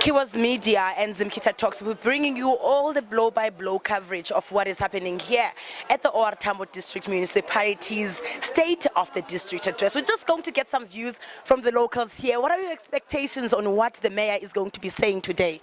Khiwa's Media and Zimkita Talks will be bringing you all the blow-by-blow coverage of what is happening here at the Tambo District Municipality's State of the District address. We're just going to get some views from the locals here. What are your expectations on what the mayor is going to be saying today?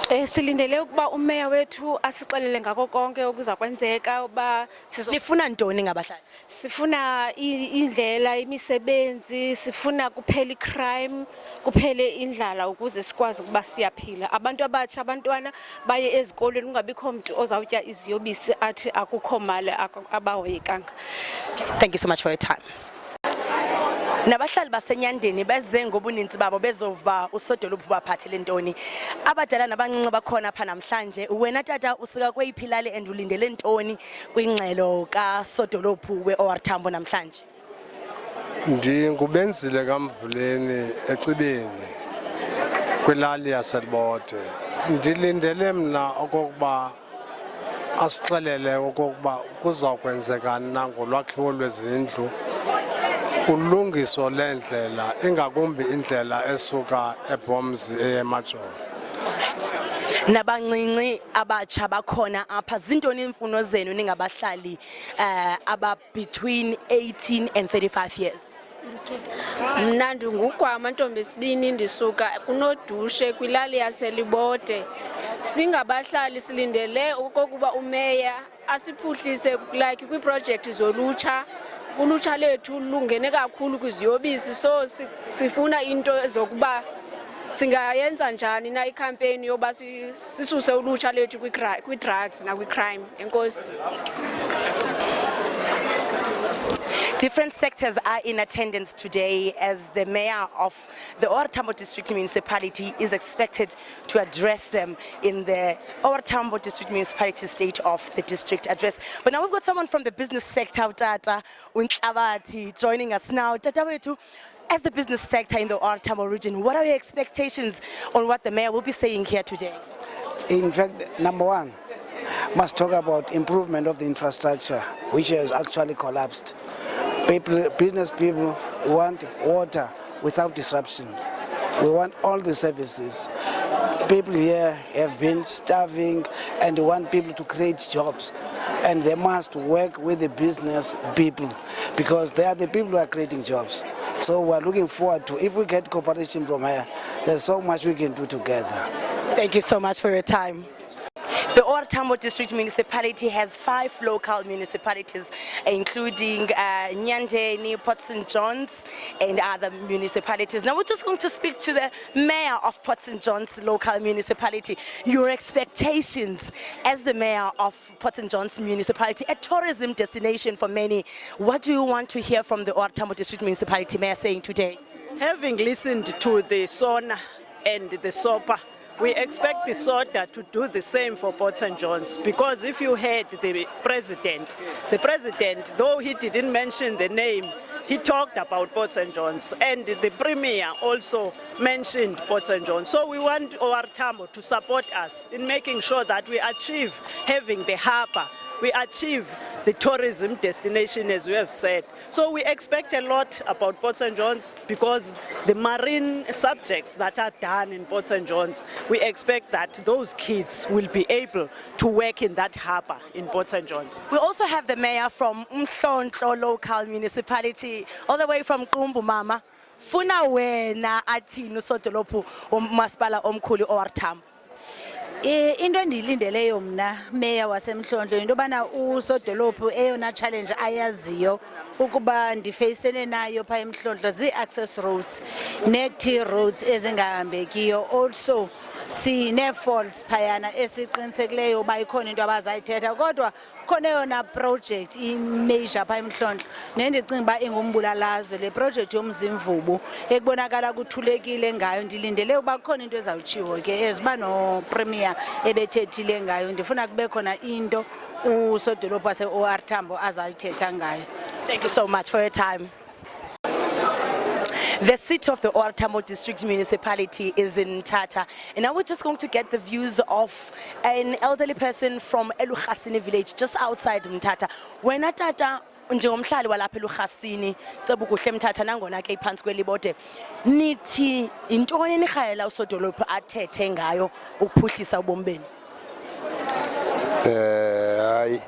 Silindele ukuba umeya wethu asixelele ngako konke okuza kwenzeka uba Nifuna ntoni ngabahlali? sifuna indlela imisebenzi sifuna kuphela icrime kuphele indlala ukuze sikwazi ukuba siyaphila abantu abatsha abantwana baye ezikolweni kungabikho umuntu ozawutya iziyobisi athi akukho mali abahoyekanga. Thank you so much for your time. Nabahlali basenyandeni beze ngobuninzi babo bezova usodolophu baphathele ntoni abadala nabancinci bakhona apha namhlanje. Wena tata usika kweyiphilale and ulindele ntoni kwingxelo kasodolophu we-Tambo namhlanje? Ndingubenzile kaMvuleni eCibeni kwilali yaseLibode. Ndilindele mna okokuba asixelele okokuba kuzakwenzeka ngolwakhiwo lwezindlu, ulungiso lendlela ingakumbi indlela esuka eBhomzi eMajoro. Nabancinci abatsha bakhona apha, zintoni imfuno zenu ningabahlali aba between 18 and 35 years? Mna ndingugwama ntombesibini ndisuka kunodushe kwilali yaseLibode. Singabahlali silindele okokuba umeya asiphuhlise like kwiprojekthi zolutsha. Ulutsha lethu lungene kakhulu kwiziyobisi, so sifuna into ezokuba singayenza njani na icampaign yoba sisuse ulutsha lethu kwi-drugs na kwi-crime. Enkosi. Different sectors are in attendance today as the mayor of the Tambo District Municipality is expected to address them in the Tambo District Municipality State of the District address. But now we've got someone from the business sector, Tata Untlabati, joining us now. Tata wetu, as the business sector in the Tambo region, what are your expectations on what the mayor will be saying here today? In fact, number one, must talk about improvement of the infrastructure, which has actually collapsed. Business people want water without disruption. We want all the services. People here have been starving and want people to create jobs. And they must work with the business people because they are the people who are creating jobs. So we're looking forward to, if we get cooperation from here, there's so much we can do together. Thank you so much for your time. The Tambo District Municipality has 5 local municipalities, including Nyandeni, Port St. John's, and other municipalities. Now we're just going to speak to the mayor of Port St. John's local municipality. Your expectations as the mayor of Port St. John's municipality, a tourism destination for many. What do you want to hear from the Tambo District Municipality mayor saying today? Having listened to the SONA and the SOPA, we expect the SOTA to do the same for Port St. John's, because if you heard the president, though he didn't mention the name, he talked about Port St. John's, and the premier also mentioned Port St. John's. So we want Tambo to support us in making sure that we achieve having the harbour, we achieve the tourism destination as we have said. So we expect a lot about Port St. John's because the marine subjects that are done in Port St. John's, we expect that those kids will be able to work in that harbour in Port St. John's. We also have the mayor from Umhlonhlo local municipality, all the way from Kumbu Mama. Funa wena athini usodolophu umasipala omkhulu Tambo? Into endiyilindeleyo mna meya wasemhlonhlo into yobana usodolophu eyona challenge ayaziyo ukuba ndifeyisene nayo phaa emhlonhlo zii-access roads nee-T roads ezingahambekiyo. Also sinee-falls phayana esiqinisekileyo uba ikhona into abazayithetha, kodwa khona eyona project imeyisha phaa emhlonhlo nendicinga uba ingumbulalazwe le project yomzimvubu ekubonakala kuthulekile ngayo. Ndilindele uba kukhona into ezawutshiwo ke eziba nopremier ebethethile ngayo. Ndifuna kube khona into usodolophu wase-Tambo azayithetha ngayo. Thank you so much for your time. The seat of the OR Tambo District Municipality is in Mthatha, and now we're just going to get the views of an elderly person from Elukhasini village, just outside Mthatha. When Tata njengomhlali walapha eLukhasini ceba ukuhle Mthatha nangona ke iphansi kwelibote nithi intoni enirhalela usodolophu athethe ngayo ukuphuhlisa ubomi benu? Hayi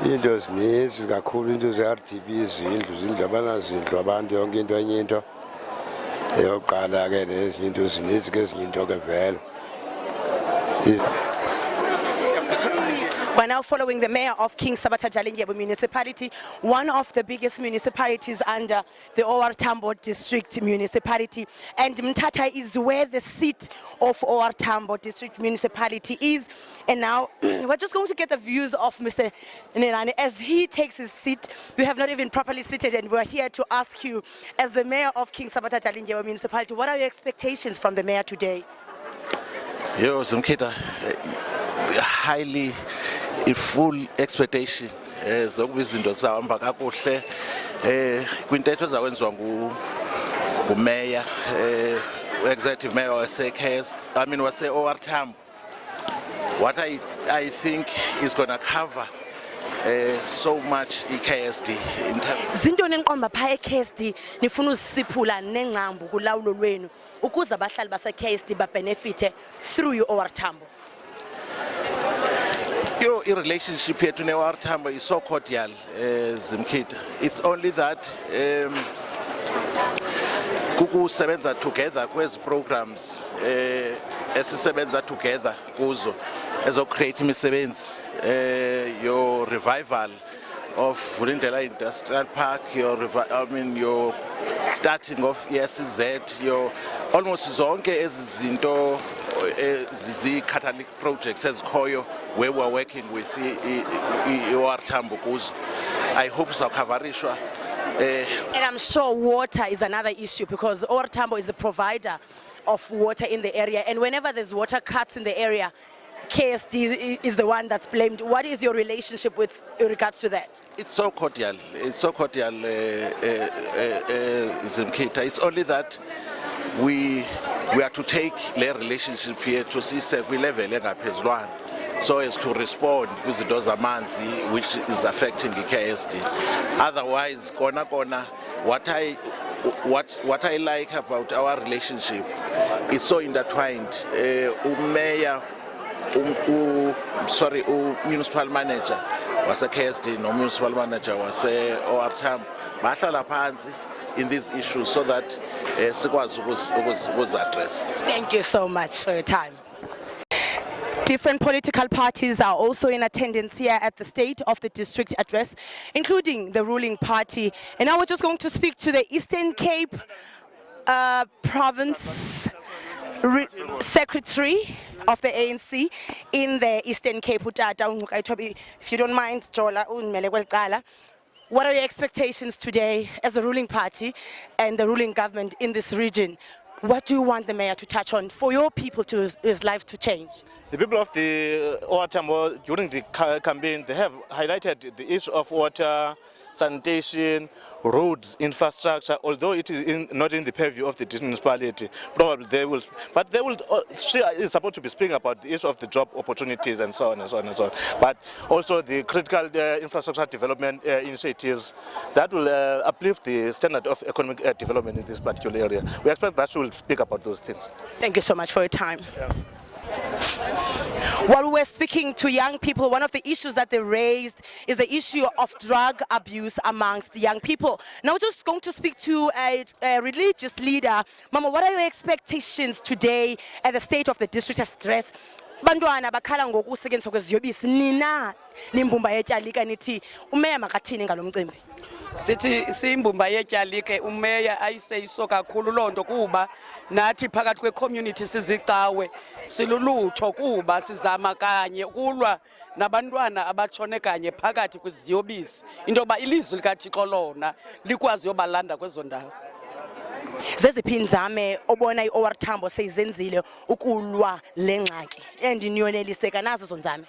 into zininzi kakhulu into ze-RDP izindlu abanazindlu abantu yonke into enye into eyoqala ke nezinye into zininzi ke ezinye into ke vele. We're now following the mayor of King Sabatha Municipality, one of the biggest municipalities under the OR Tambo District Municipality. And Mthatha is where the seat of OR Tambo District Municipality is. And now we're just going to get the views of Mr. Nenani as he takes his seat. We have not even properly seated, and we're here to ask you, as the mayor of King Sabatha Municipality, what are your expectations from the mayor today? Yo, Zimkhita, highly in full expectation zokuba izinto zihamba kakuhle kwintetho ezakwenziwa ngumeya executive mayor wase OR Tambo. What I think is going to cover so much KSD in terms. Zintoni enqomba pha eKSD nifuna uzisiphula nengcambu kulawulo lwenu ukuze abahlali base-KSD babenefite through your OR Tambo? Your relationship here to OR Tambo is so cordial, Zimkhita. It's only that kukusebenza together kwezi programs esisebenza together kuzo ezocreate imisebenzi, your revival of Vulindlela Industrial Park, your starting of ESZ, your almost zonke ezizinto catalytic projects ezikhoyo where we're working with OR Tambo kuzo. I hope uzawukhavarishwa. And I'm sure water is another issue because OR Tambo is the provider of water in the area, and whenever there's water cuts in the area, KSD is the one that's blamed. What is your relationship with in regards to that? It's so cordial. It's so cordial, Zimkhita. It's only that we are to take the relationship here to see we level engaphezulwana so as to respond with the dozamanzi which is affecting the KSD. Otherwise, what I like about our relationship is so intertwined. Municipal manager was a KSD, no municipal manager was a OR Tambo. Bahlala phansi in these issues so that was addressed. Thank you so much for your time. Different political parties are also in attendance here at the State of the District address, including the ruling party. And now we're just going to speak to the Eastern Cape Province Secretary of the ANC in the Eastern Cape. If you don't mind, Jola, what are your expectations today as the ruling party and the ruling government in this region? What do you want the mayor to touch on for your people to his life to change? The people of the OR Tambo during the campaign, they have highlighted the issue of water, sanitation, roads, infrastructure, although it is not in the purview of the municipality. Probably they will, but they will. She is supposed to be speaking about the issue of the job opportunities and so on and so on and so on. But also the critical infrastructure development initiatives that will uplift the standard of economic development in this particular area. We expect that she will speak about those things. Thank you so much for your time. Yes. While we were speaking to young people, one of the issues that they raised is the issue of drug abuse amongst young people. Now we're just going to speak to a religious leader. Mama, what are your expectations today at the State of the District address? Bantwana bakhala ngokusetyenziswa kweziyobisi, nina nimbumba yetyalika nithi umeya makathini ngalo mcimbi? Sithi simbumba yetyalike umeya ayiseyiso kakhulu lonto kuba nathi phakathi kwe-community sizicawe silulutho kuba sizama kanye kulwa nabantwana abatshone kanye phakathi kwiziyobisi into yoba ilizwi likaThixo lona likwazi uyobalanda kwezo ndawo. Zeziphi inzame obona i-OR Tambo seyizenzile ukulwa le ngxaki endiniyoneliseka nazo zonzame?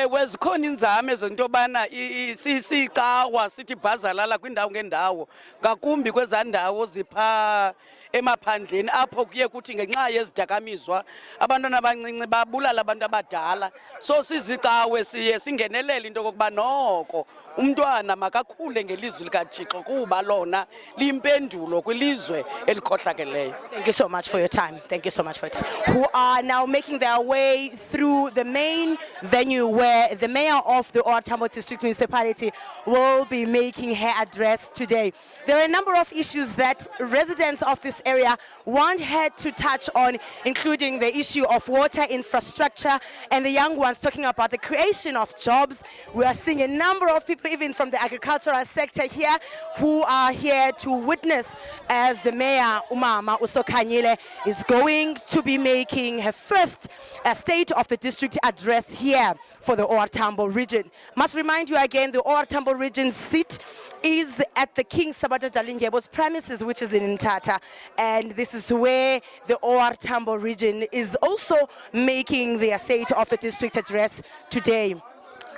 Wezikhona inzame zento bana sicawa sithi bhazalala kwindawo ngendawo ngakumbi kwezandawo zipha emaphandleni apho kuye kuthi ngenxa yezidakamizwa abantwana abancinci babulala abantu abadala. So sizicawe siye singenelele into kokuba noko umntwana makakhule ngelizwi likaThixo kuba lona limpendulo kwilizwe elikhohlakeleyo. Thank you so much for your time. Thank you so much for your time. Who are now making their way through the main venue where the mayor of the OR Tambo District Municipality will be making her address today. There are a number of issues that residents of this area want her to touch on, including the issue of water infrastructure and the young ones talking about the creation of jobs. We are seeing a number of people even from the agricultural sector here who are here to witness as the mayor Umama Sokhanyile is going to be making her first State of the District address here for the OR Tambo region. Must remind you again, the OR Tambo region seat is at the King Sabata Dalindyebo's premises, which is in Mthatha, and this is where the OR Tambo region is also making their State of the District address today.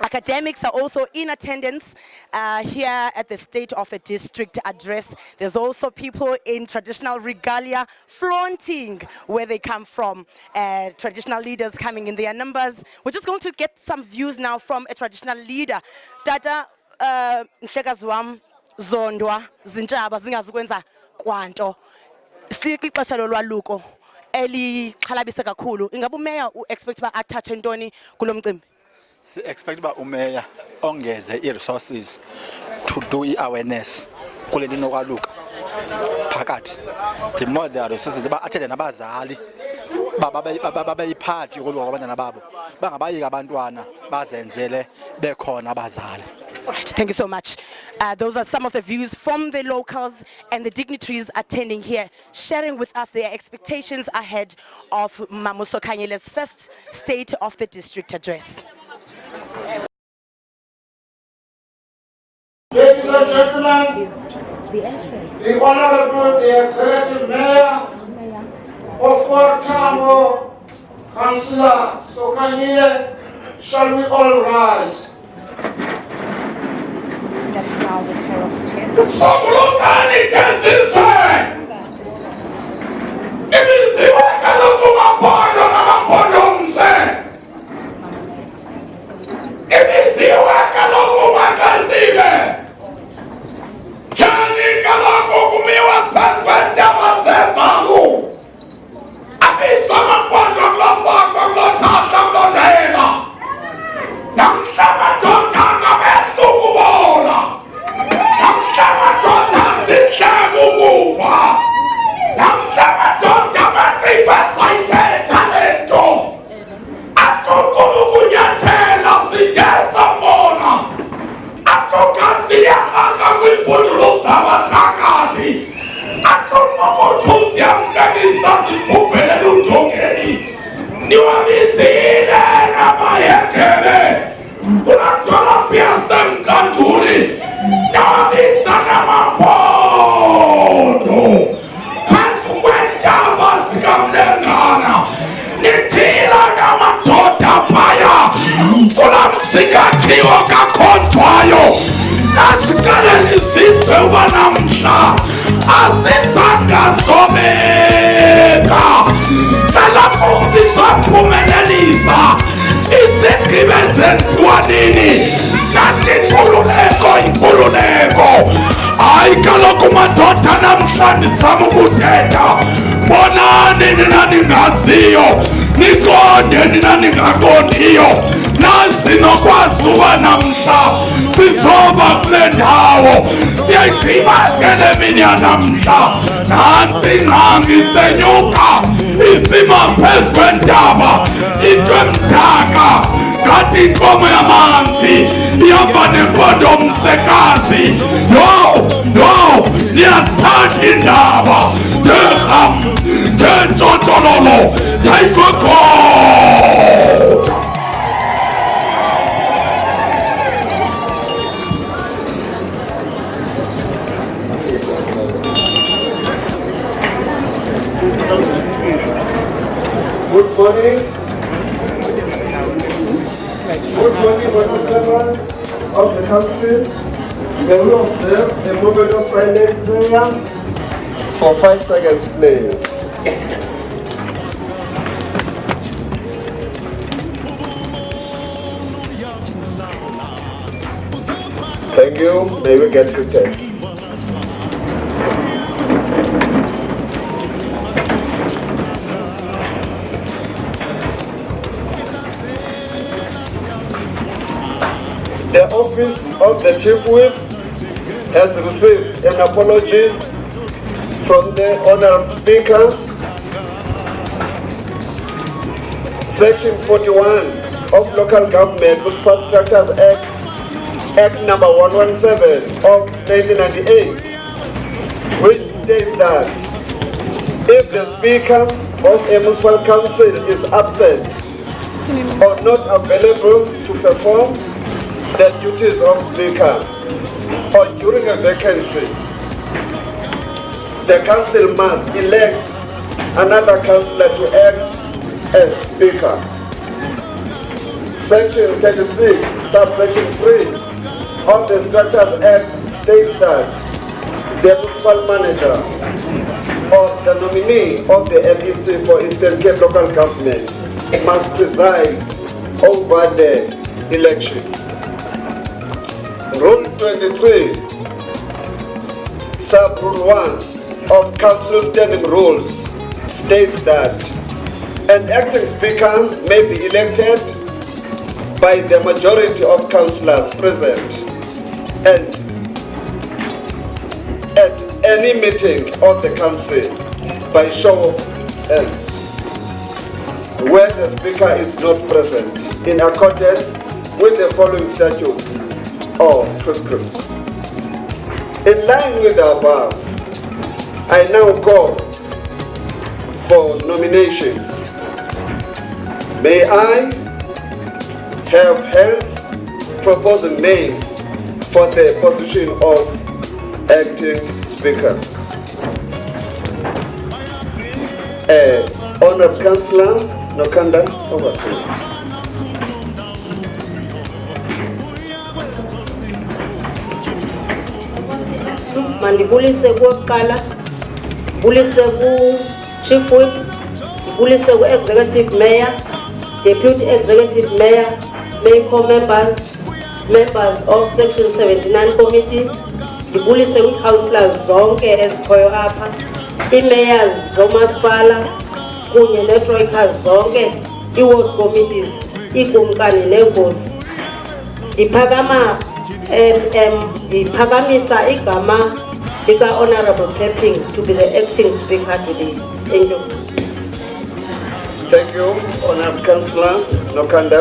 Academics are also in attendance here at the State of the District address. There's also people in traditional regalia flaunting where they come from, traditional leaders coming in their numbers. We're just going to get some views now from a traditional leader. Tata Mhlekazi wam Zondwa zintshaba zingazukwenza kwanto. Sikwixesha lolwaluko elixhalabise kakhulu. Ingabe umeya u-expect uba athathe ntoni kulo mcimbi? Si expect uba umeya ongeze i-resources to do i-awareness kule nto inokwaluka phakathi. The more there are resources athende nabazali babeyiphathi yokoluka kwabantwana babo bangabayiki abantwana bazenzele bekhona abazali. All right, thank you so much. Those are some of the views from the locals and the dignitaries attending here, sharing with us their expectations ahead of Mamu Sokhanyile's first State of the District address. Ladies and gentlemen, the Honorable, the Executive Mayor of OR Tambo, Councillor Sokhanyile, shall we all rise? Sokulukani kesizwe Ibiziwe kaloku mapondo namapondo mse Ibiziwe kaloku makazibe Chani kaloku kumiwa pezwe ndaba zezalu Abisa mapondo glofakwa glotasha glodela Namshama totanga bestu kubola Namshamadoda zishamukufa Namshamadoda matripatsaite talento Atokulukunyathela zigeza mbona Atokaziyahaka kwimpundulo zabathakathi Atomokothuzi yamkakisa ziphuphele lutongeni Niwabizile namayekele Unatolaphi yasemkanduli Nabizana mapondo Phansi kwentaba zikamlengana Nithila namadoda phaya Kula msikathiwa kakhontwayo Nasikalela izizwe wanamhla Azenzanga zobeka Cela kumzi zophumelelisa Izigqibe zenziwa nini Nathi inkululeko Hayi kaloku madoda namhlanje ndizama ukuthetha Bonani nina ningaziyo Niqonde nina ningaqondiyo Nasi nokwazi uba namhla Sizoba kule ndawo Siyayigqiba ke le mini yanamhla Nantsi ingqangi isenyuka Isima phezu kwentaba Into emdaka Ngathi inkomo yamanzi Ihamba nempondo msekazi No, niyazithanda indaba Nderhafu, ndentshontshololo Ndayikokhoda Good morning. Good morning, members of the council. May we observe a moment of silent prayer for 5 seconds, please. Thank you. May we get seated. The office of the Chief Whip has received an apology from the Honorable Speaker. Section 41 of Local Government Municipal Structures Act number 117 of 1998, which states that if the Speaker of a municipal council is absent or not available to perform the duties of Speaker or during a vacancy, the council must elect another councillor to act as Speaker. Section 36, subsection 3 of the Structures Act states that the municipal manager or the nominee of the MEC for Eastern Cape Local Government must preside over the election. Rule 23, sub-rule 1 of Council Standing Rules states that an acting speaker may be elected by the majority of councillors present and at any meeting of the council by show of hands where the speaker is not present in accordance with the following statutes or prescriptions. In line with the above, I now call for nomination. May I have hands proposing names for the position of acting speaker? Honourable Councillor Nokanda, over to you. Mandibulise kuqala, bulise ku Chief Whip, bulise ku Executive Mayor, Deputy Executive Mayor, Mayor members, members of Section 79 Committee, ndibulise ku councillors zonke ezikhoyo apha, ii-mayors zomasipala kunye nee-troikas zonke, ii-ward committees, iikumkani neenkosi. Ndiphakamisa igama lika-Honourable Pepping to be the acting speaker today. Thank you. Thank you, Honourable Councillor Nokanda.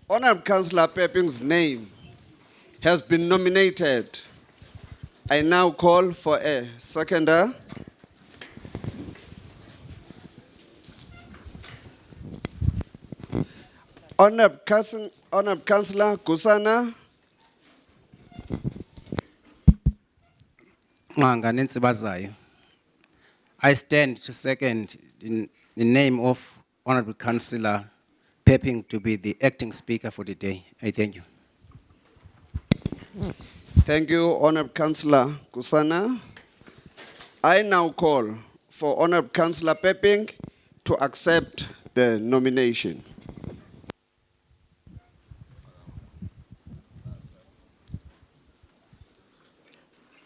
Honourable Councillor Pepping's name has been nominated. I now call for a seconder. Honourable Councillor Kusana. I stand to second in the name of Honourable Councillor Pepping to be the acting speaker for the day. I thank you. Thank you, Honourable Councillor Kusana. I now call for Honourable Councillor Pepping to accept the nomination.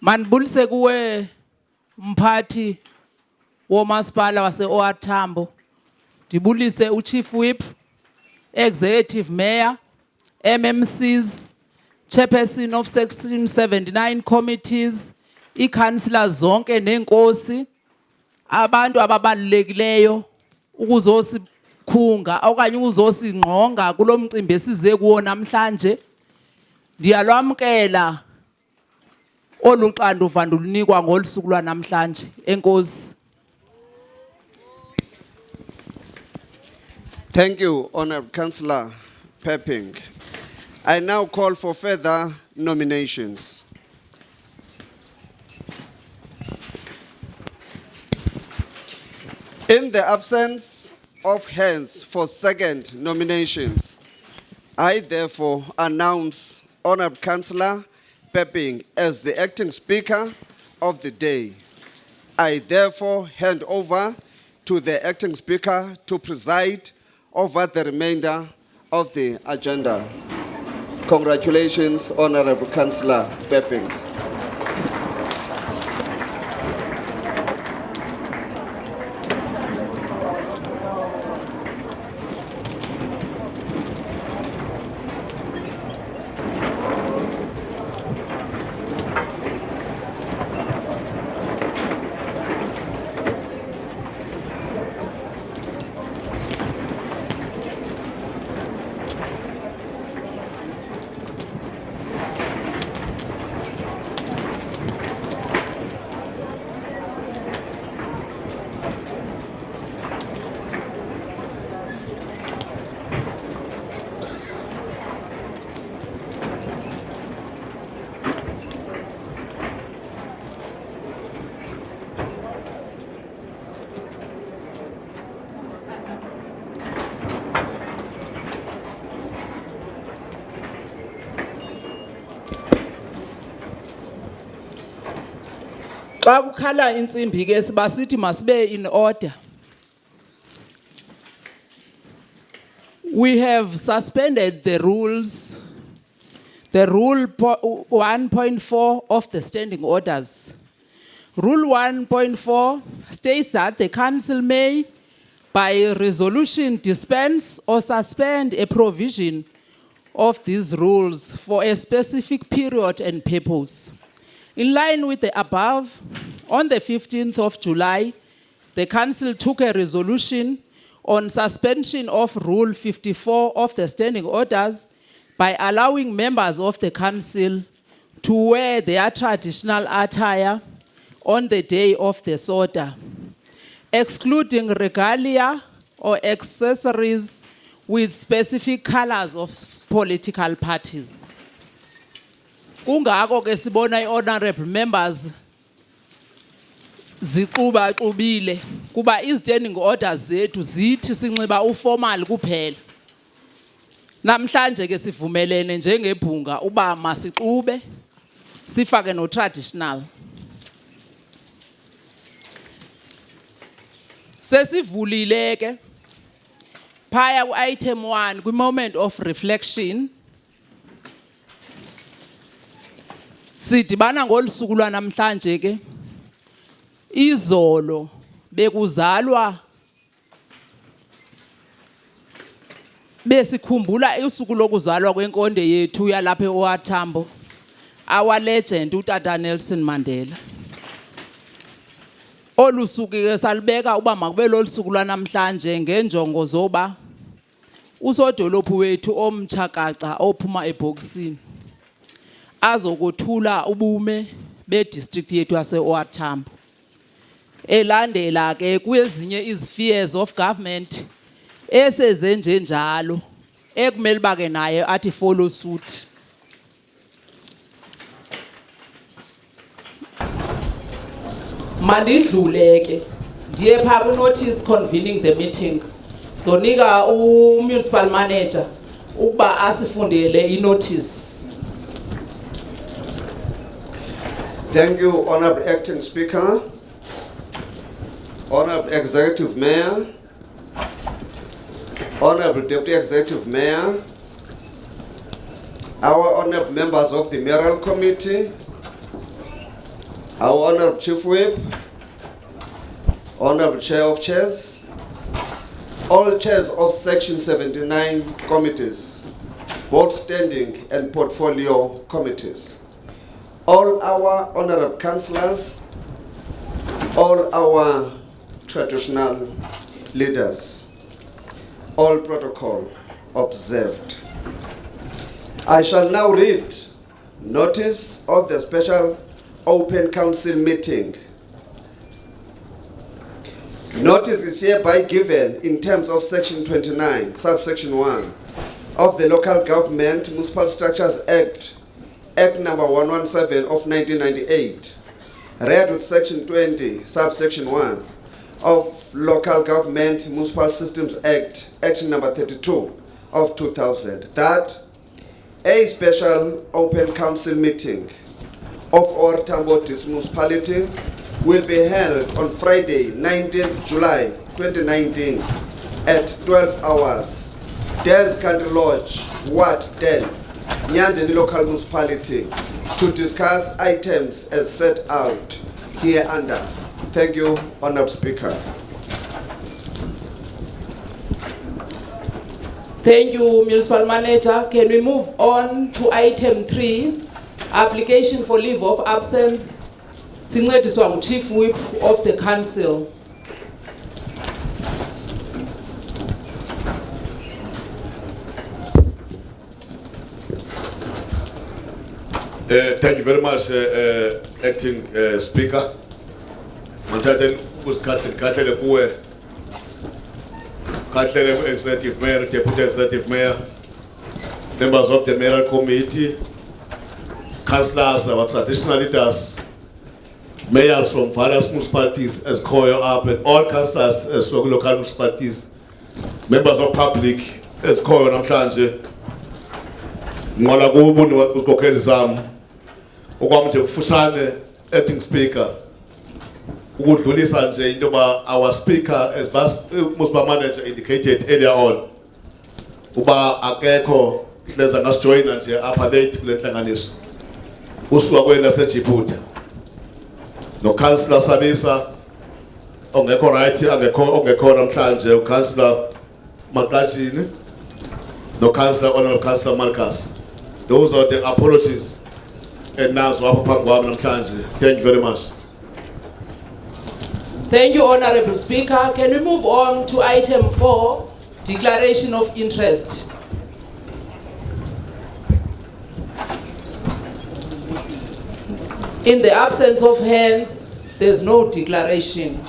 Manibulise kuwe mphathi womasipala wase Tambo. Ndibulise uChief Whip, Executive Mayor, MMCs, Chairperson of Section 79 Committees, ii-councillors zonke neenkosi, abantu ababalulekileyo ukuzosikhunga okanye ukuzosingqonga kulo mcimbi esize kuwo namhlanje. Ndiyalwamkela olu xanduva ndilunikwa ngolu suku lwanamhlanje. Enkosi. Thank you, Honourable Councillor Pepping. I now call for further nominations. In the absence of hands for second nominations. I therefore announce Honorable Councillor Pepping as the acting speaker of the day. I therefore hand over to the acting speaker to preside over the remainder of the agenda. Congratulations, Honorable Councillor Pepping. Xa kukhala intsimbi ke sibasithi masibe in order. We have suspended the rules, the rule 1.4 of the standing orders. Rule 1.4 states that the council may, by resolution, dispense or suspend a provision of these rules for a specific period and purpose. In line with the above, on the 15th of July, the council took a resolution on suspension of Rule 54 of the standing orders by allowing members of the council to wear their traditional attire on the day of the SOTA, excluding regalia or accessories with specific colors of political parties. Kungako ke sibona honorable members zixuba-xubile kuba izitanding orders zethu zithi sinxiba uformal kuphela. Namhlanje ke sivumelene njengebhunga uba masixube sifake no traditional. Sesivulile ke phaya ku item 1 kwi moment of reflection. Sidibana ngolusuku lwanamhlanje ke izolo bekuzalwa besikhumbula usuku lokuzalwa kwenkonde yethu yalapha eTambo, our legend uTata Nelson Mandela. Olusuku ke salibeka uba makube lolusuku lwanamhlanje ngenjongo zoba usodolophu wethu omtshakaca ophuma ebhokisini azokuthula ubume be-district yethu yase-Tambo. Elandela ke kwezinye izifears of government esezenje njalo ekumele bake naye athi follow suit. Mandidlule ke ndiye pha ku notice convening the meeting. Zonika municipal manager ukuba asifundele i-notice. Thank you, Honorable Acting Speaker, Honorable Executive Mayor, Honorable Deputy Executive Mayor, our honorable members of the Mayoral Committee, our Honorable Chief Whip, Honorable Chair of Chairs, all chairs of Section 79 committees, both standing and portfolio committees, all our honorable councillors, all our traditional leaders, all protocol observed. I shall now read notice of the special open council meeting. Notice is hereby given in terms of Section 29, subsection 1 of the Local Government Municipal Structures Act, Act number 117 of 1998, read with Section 20, subsection 1 of Local Government Municipal Systems Act, Action number 32 of 2000, that a special open council meeting of our Tambo Municipality will be held on Friday, 19th July 2019 at 12 hours, 10th Country Lodge, Ward 10, Nyandeni Local Municipality, to discuss items as set out here under. Thank you, Honourable Speaker. Thank you, Municipal Manager. Can we move on to item 3, application for leave of absence, sincediswa Chief Whip of the Council. Thank you very much, Acting Speaker. Mantathen usikhahlele kuwe. Khahlele Executive Mayor, Deputy Executive Mayor, members of the Mayoral Committee, councillors, our traditional leaders, mayors from various municipalities as Khoyo up, and all councillors as local municipalities, members of public as Khoyo namhlanje. Ngola kubu ukhokheli zami okwamanje kufusane Acting Speaker ukudlulisa nje into ba our speaker as Municipal Manager indicated earlier on uba akekho hleza ngasijoyina nje apha late kule nhlanganiso usuka kwena seJibuti no councillor Sabisa ongekho right ongekho namhlanje uCouncillor Maqashini no councillor Honourable Councillor Marcus. Those are the apologies and now thank you very much. Thank you, Honourable Speaker. Can we move on to item 4, declaration of interest? In the absence of hands, there's no declaration.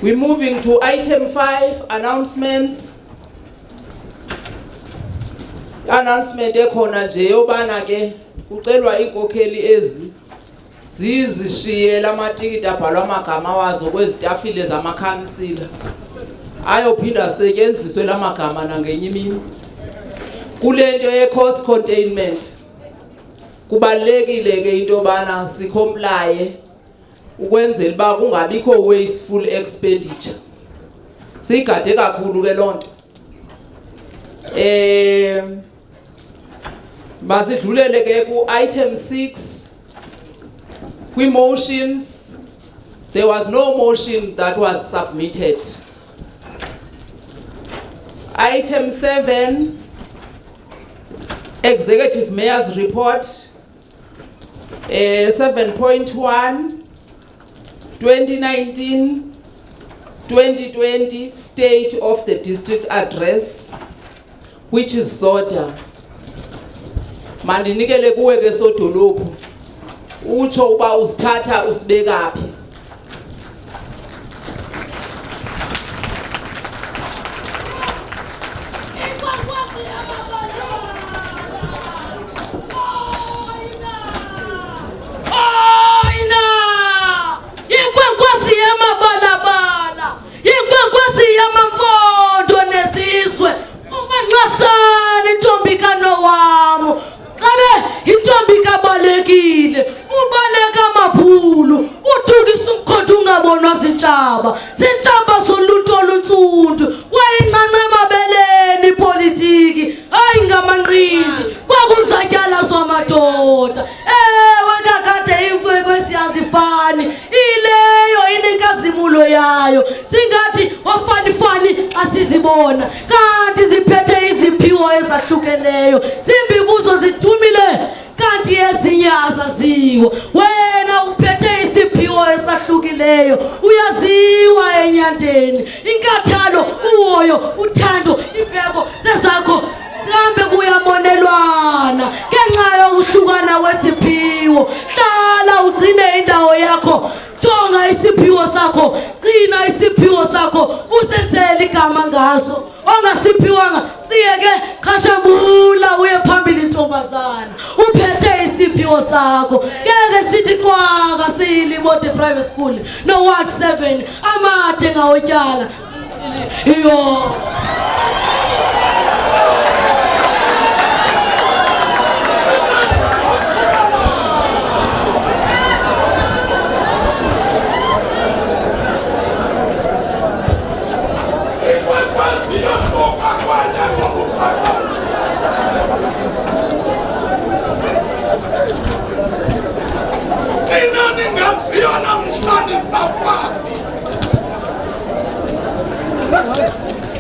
We're moving to item 5, announcements. Announcement ekhona nje yobana ke ucelwa inkokheli ezi zizishiye lamatikiti abhalwa amagama wazo kwezitafile zamakhansila ayophinda asetyenziswe lamagama nangenye imini kulento ye-cost containment. Kubalulekile ke into yobana sikomplaye ukwenzela uba kungabikho wasteful expenditure. Sigade kakhulu ke loo nto. Basidlulele ke ku item 6 kwi motions. There was no motion that was submitted. Item 7, Executive Mayor's Report, 7.1, 2019-2020 State of the District Address, which is Soda. Mandinikele kuwe ke sodolophu utsho uba usithatha usibeka phi. Zintshaba soluntu olunsundu wayinqanqe emabeleni ipolitiki hayi ngamanqindi kwakuzatyala zwamadoda ewe kakade imfwe siyazifani ileyo inenkazimulo yayo singathi wafanifani asizibona kanti ziphethe iziphiwo ezahlukeleyo zimbi kuzo zidumile kanti ezinye azaziwa wena uphethe isiphiwo esahlukileyo uyaziwa enyandeni inkathalo uhoyo uthando ibheko sezakho zihambe kuyamonelwana ngenxa yokuhlukana kwesiphiwo hlala ugcine indawo yakho jonga isiphiwo sakho qina isiphiwo sakho usenzele igama ngaso ongasiphiwanga siyeke khashambula uye phambili intombazana uphethe isiphiwo isiphiwo sakho ngeke sithi qwaka siyilibode private school no ward 7 amade ngawotyala iyo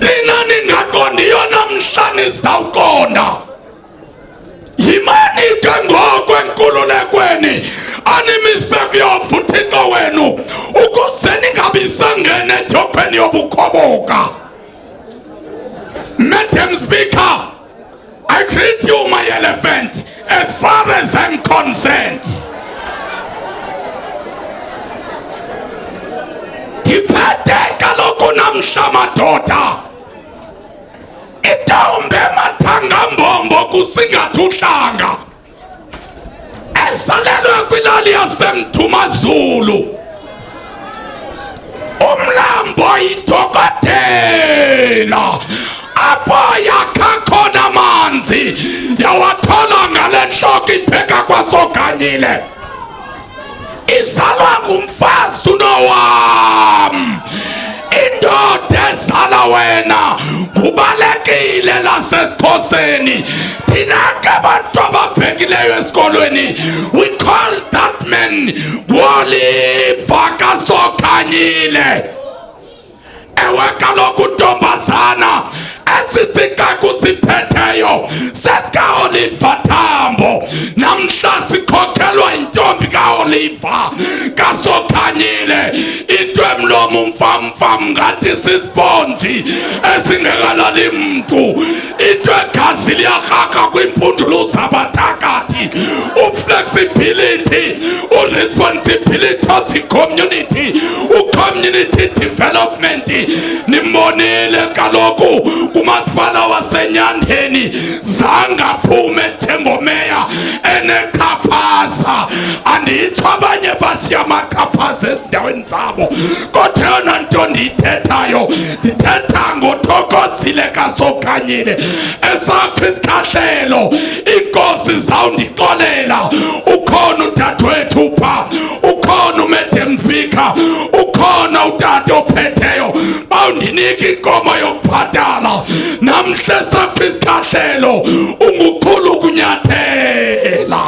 Lina ningaqondiyo namhlanje sizawuqonda yimani ke ngoko enkululekweni animise kuyofa uThixo wenu ukuze ningabi sangene ejopheni yobukhoboka. Madam Speaker, I greet you, my elephant, as far as I'm concerned. Tiphethe kaloku namhla madoda itombe mathanga mbombo kusingatha uhlanga ezalelwe kwilali yasemthumazulu umlambo iDhokodela apho yakha khona amanzi yawathola ngale nhloko ipheka kwaSokhanyile izalwa ngumfazi unowam indoda ezala wena kubalekile lasesiXhoseni thina ke bantu ababhekileyo esikolweni we call that man Oliver kaSokhanyile. Ewe kaloku ntombazana esisikaku siphetheyo sesikaOliver Tambo namhla sikhokhelwa intombi kaOliver kaSokhanyile into emlomo umfamfam ngathi sisibonji esingekalali mntu into egazi liyarhaka kwimpundulu zabathakathi uflexibility uresponsibility of the community ucommunity development nimbonile kaloku kumasipala waseNyandeni zangaphume njengomeya enexhaphaza anditsho abanye basiyamaxhaphaza ezindaweni zabo kodwa yona nto ndiyithethayo ndithetha ngoThokozile kaSokhanyile esakho isikhahlelo inkosi zawundixolela ukhona udadewethu pha ukhona uMadam Speaker ukhona utata ophetheyo bawundinika inkomo yokubhatala namhle sakho isikhahlelo ungukhulu kunyathela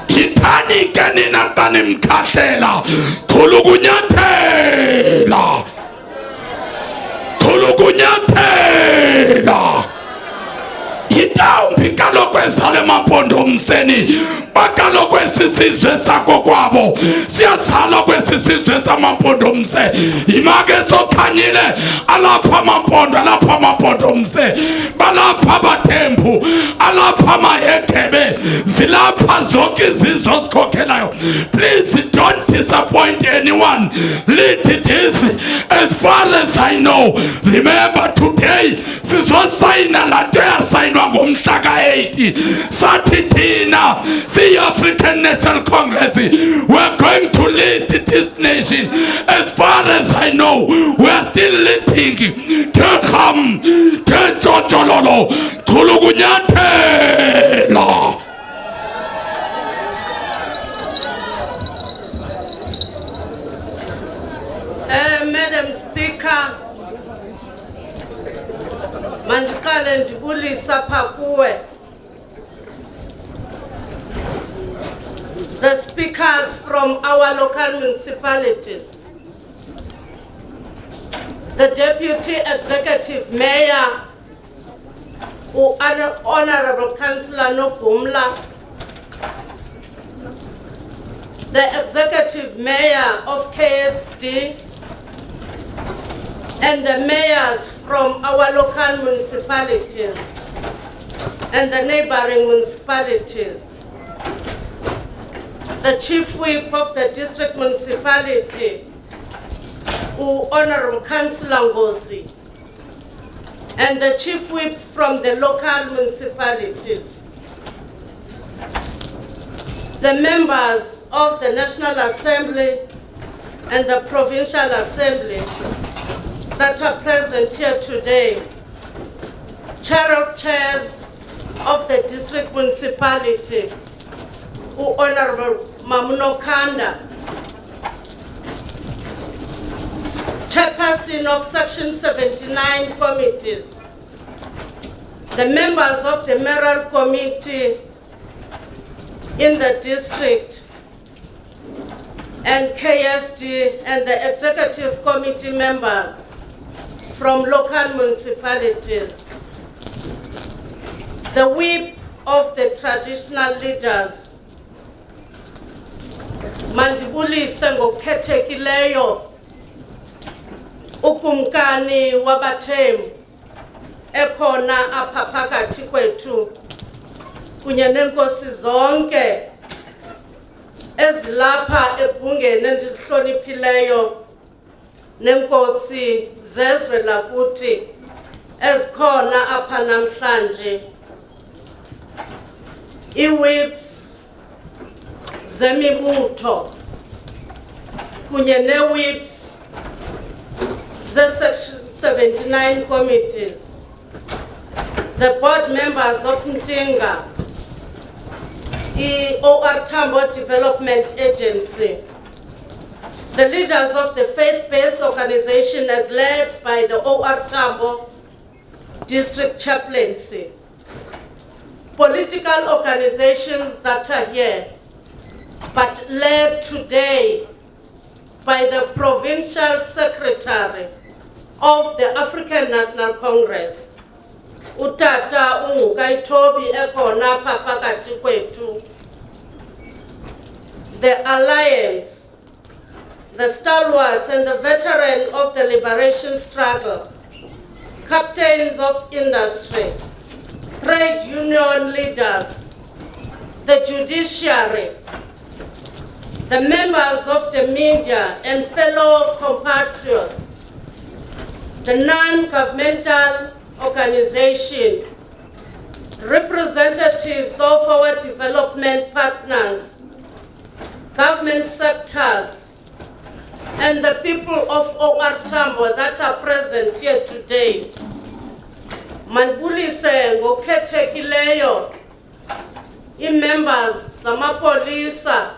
yithani ke nina kanimkhahlela khulu kunyathela khulu kunyathela yitawumbi kaloku ezale emampondomiseni bakaloku esisizwe sakokwabo siyazalwa kwesisizwe samampondomise yimake Sokhanyile alapha amampondo alapha amampondomise balapha abathembu alapha amahekebe zilapha zonke izizwe zikhokhelayo. Please don't disappoint anyone. Let this as far as I know. Remember today sizosayina lanto yasayinwa ngomhla ka-8 sathi thina siyi-African National Congress we're going to lead this nation. As far as I know we are still leading Kham Tjotjololo Khulukunyathela. Madam Speaker, mandiqale ndibulisa pha kuwe the speakers from our local municipalities, the Deputy Executive Mayor, Honorable Councillor Nogumla, the Executive Mayor of KFD, and the mayors from our local municipalities and the neighboring municipalities, the Chief Whip of the District Municipality, Honorable Councillor Ngozi, and the Chief Whips from the local municipalities. the members of the National Assembly and the Provincial Assembly that are present here today, Chair of Chairs of the District Municipality, Honorable Mamuno Kanda, Chairperson of Section 79 committees, the members of the Mayoral Committee in the district, and KSD and the Executive Committee members from local municipalities, the whip of the traditional leaders, mandibulise ngokukhethekileyo ukumkani wabathembu ekhona apha phakathi kwethu kunye nenkosi zonke ezilapha ebhungeni endizihloniphileyo nenkosi zezwe lakuthi ezikhona apha namhlanje, i-whips zemibutho kunye ne-whips ze-Section 79 committees, the board members of Mtinga, the OR Tambo Development Agency, the leaders of the faith-based organization as led by the OR Tambo District Chaplaincy, political organizations that are here, but led today by the Provincial Secretary of the African National Congress, Utata Ungukaitobi ekhona apha phakathi kwethu, the Alliance, the stalwarts and the veteran of the liberation struggle, captains of industry, trade union leaders, the judiciary, the members of the media and fellow compatriots, the non-governmental organization, representatives of our development partners, government sectors, and the people of OR Tambo that are present here today. Mandibulise ngokukhethekileyo i-members zamapolisa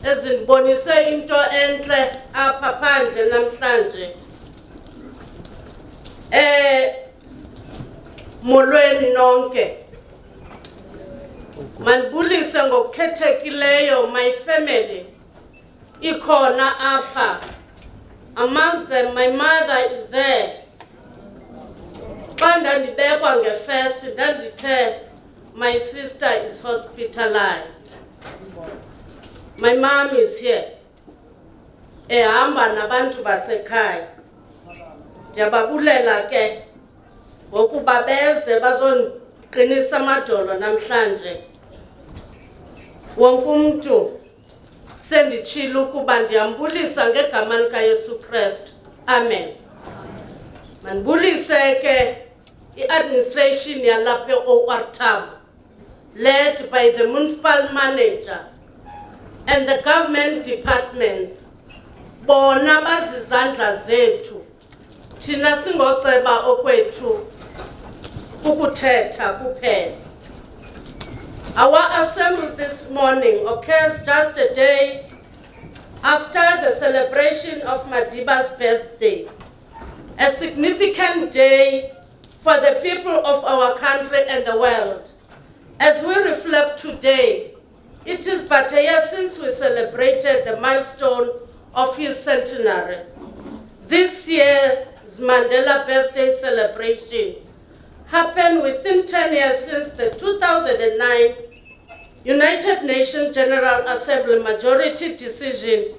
ezibonise into enhle apha phandle namhlanje. Molweni nonke. Mandibulise ngokukhethekileyo my family ikhona apha. Amongst them my mother is there. Xa ndandibekwa nge-first ndandithe my sister is hospitalized. My mom is here. Ehamba nabantu basekhaya. Ndiyababulela ke ngokuba beze bazonqinisa amadolo namhlanje. Wonke umuntu senditshilo ukuba ndiyambulisa ngegama likaYesu Kristu. Amen. Mandibulise ke i-administration yalapha e-OR Tambo, led by the municipal manager and the government departments. Bona bazizandla zethu. Thina singoceba okwethu ukuthetha kuphela. Our assembly this morning occurs just a day after the celebration of Madiba's birthday, a significant day for the people of our country and the world. As we reflect today, it is but a year since we celebrated the milestone of his centenary. This year's Mandela birthday celebration happened within 10 years since the 2009 United Nations General Assembly majority decision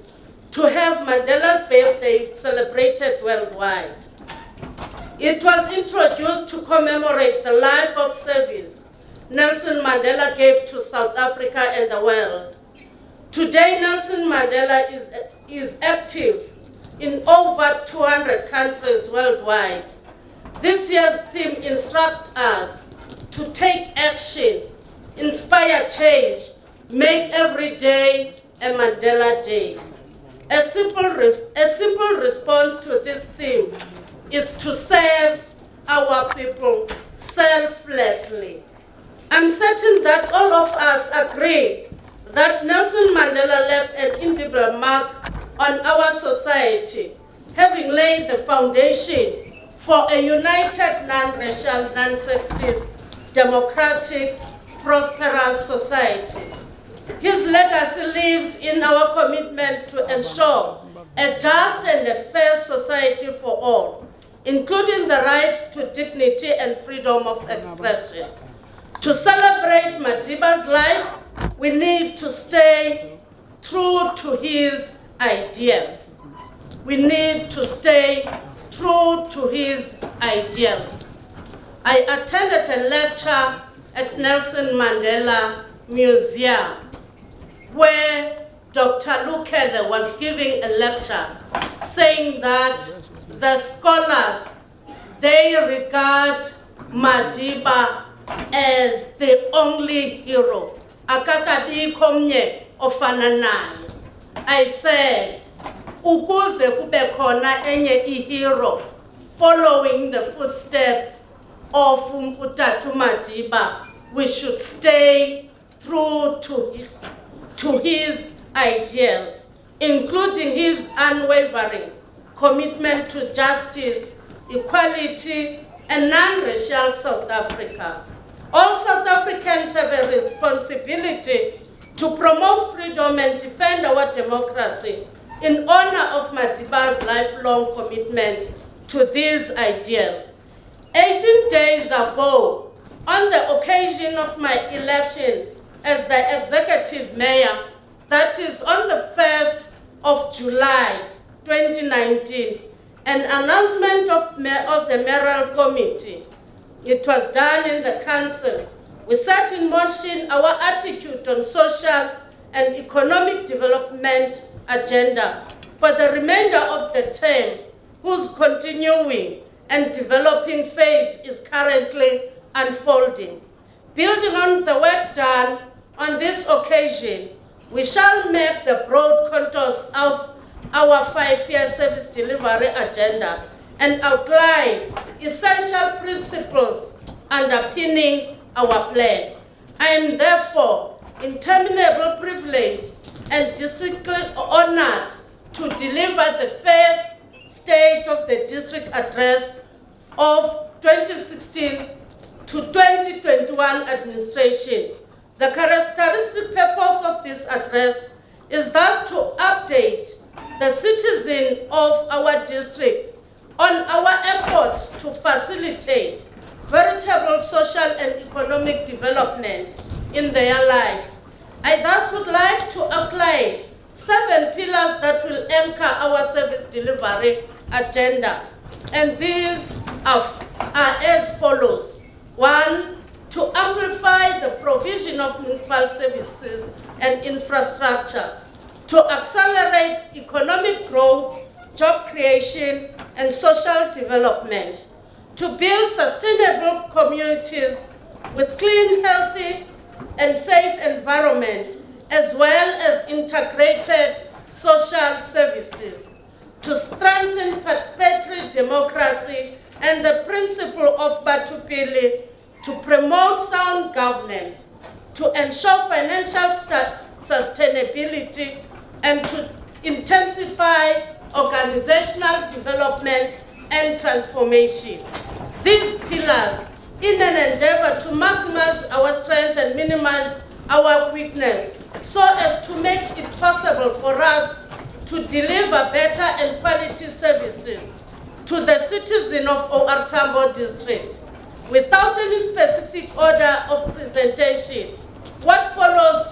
to have Mandela's birthday celebrated worldwide. It was introduced to commemorate the life of service Nelson Mandela gave to South Africa and the world. Today, Nelson Mandela is active in over 200 countries worldwide. This year's theme instructs us to take action, inspire change, make every day a Mandela Day. A simple response to this theme is to serve our people selflessly. I'm certain that all of us agree that Nelson Mandela left an indelible mark on our society, having laid the foundation for a united, non-racial, non-sexist, democratic, prosperous society. His legacy lives in our commitment to ensure a just and a fair society for all, including the rights to dignity and freedom of expression. To celebrate Madiba's life, we need to stay true to his ideals. We need to stay true to his ideals. I attended a lecture at Nelson Mandela Museum where Dr. Lukele was giving a lecture saying that the scholars, they regard Madiba as the only hero. Akakabikho mnye ofana naye. I said, ukuze kube khona enye ihero following the footsteps of Utatu Madiba, we should stay true to his ideals, including his unwavering commitment to justice, equality, and non-racial South Africa. All South Africans have a responsibility to promote freedom and defend our democracy in honor of Madiba's lifelong commitment to these ideals. 18 days ago, on the occasion of my election as the executive mayor, that is on the 1st of July 2019, an announcement of the mayoral committee. It was done in the council. We set in motion our attitude on social and economic development agenda for the remainder of the term, whose continuing and developing phase is currently unfolding. Building on the work done on this occasion, we shall map the broad contours of our 5-year service delivery agenda and outline essential principles underpinning our plan. I am therefore interminably privileged and distinctly honored to deliver the first State of the District Address of 2016 to 2021 administration. The characteristic purpose of this address is thus to update the citizen of our district on our efforts to facilitate veritable social and economic development in their lives. I thus would like to outline 7 pillars that will anchor our service delivery agenda. And these are as follows. 1, to amplify the provision of municipal services and infrastructure, to accelerate economic growth, job creation, and social development, to build sustainable communities with clean, healthy, and safe environment, as well as integrated social services, to strengthen participatory democracy and the principle of Batupili, to promote sound governance, to ensure financial sustainability, and to intensify organizational development and transformation. These pillars, in an endeavor to maximize our strength and minimize our weakness, so as to make it possible for us to deliver better and quality services to the citizen of OR Tambo district. Without any specific order of presentation, what follows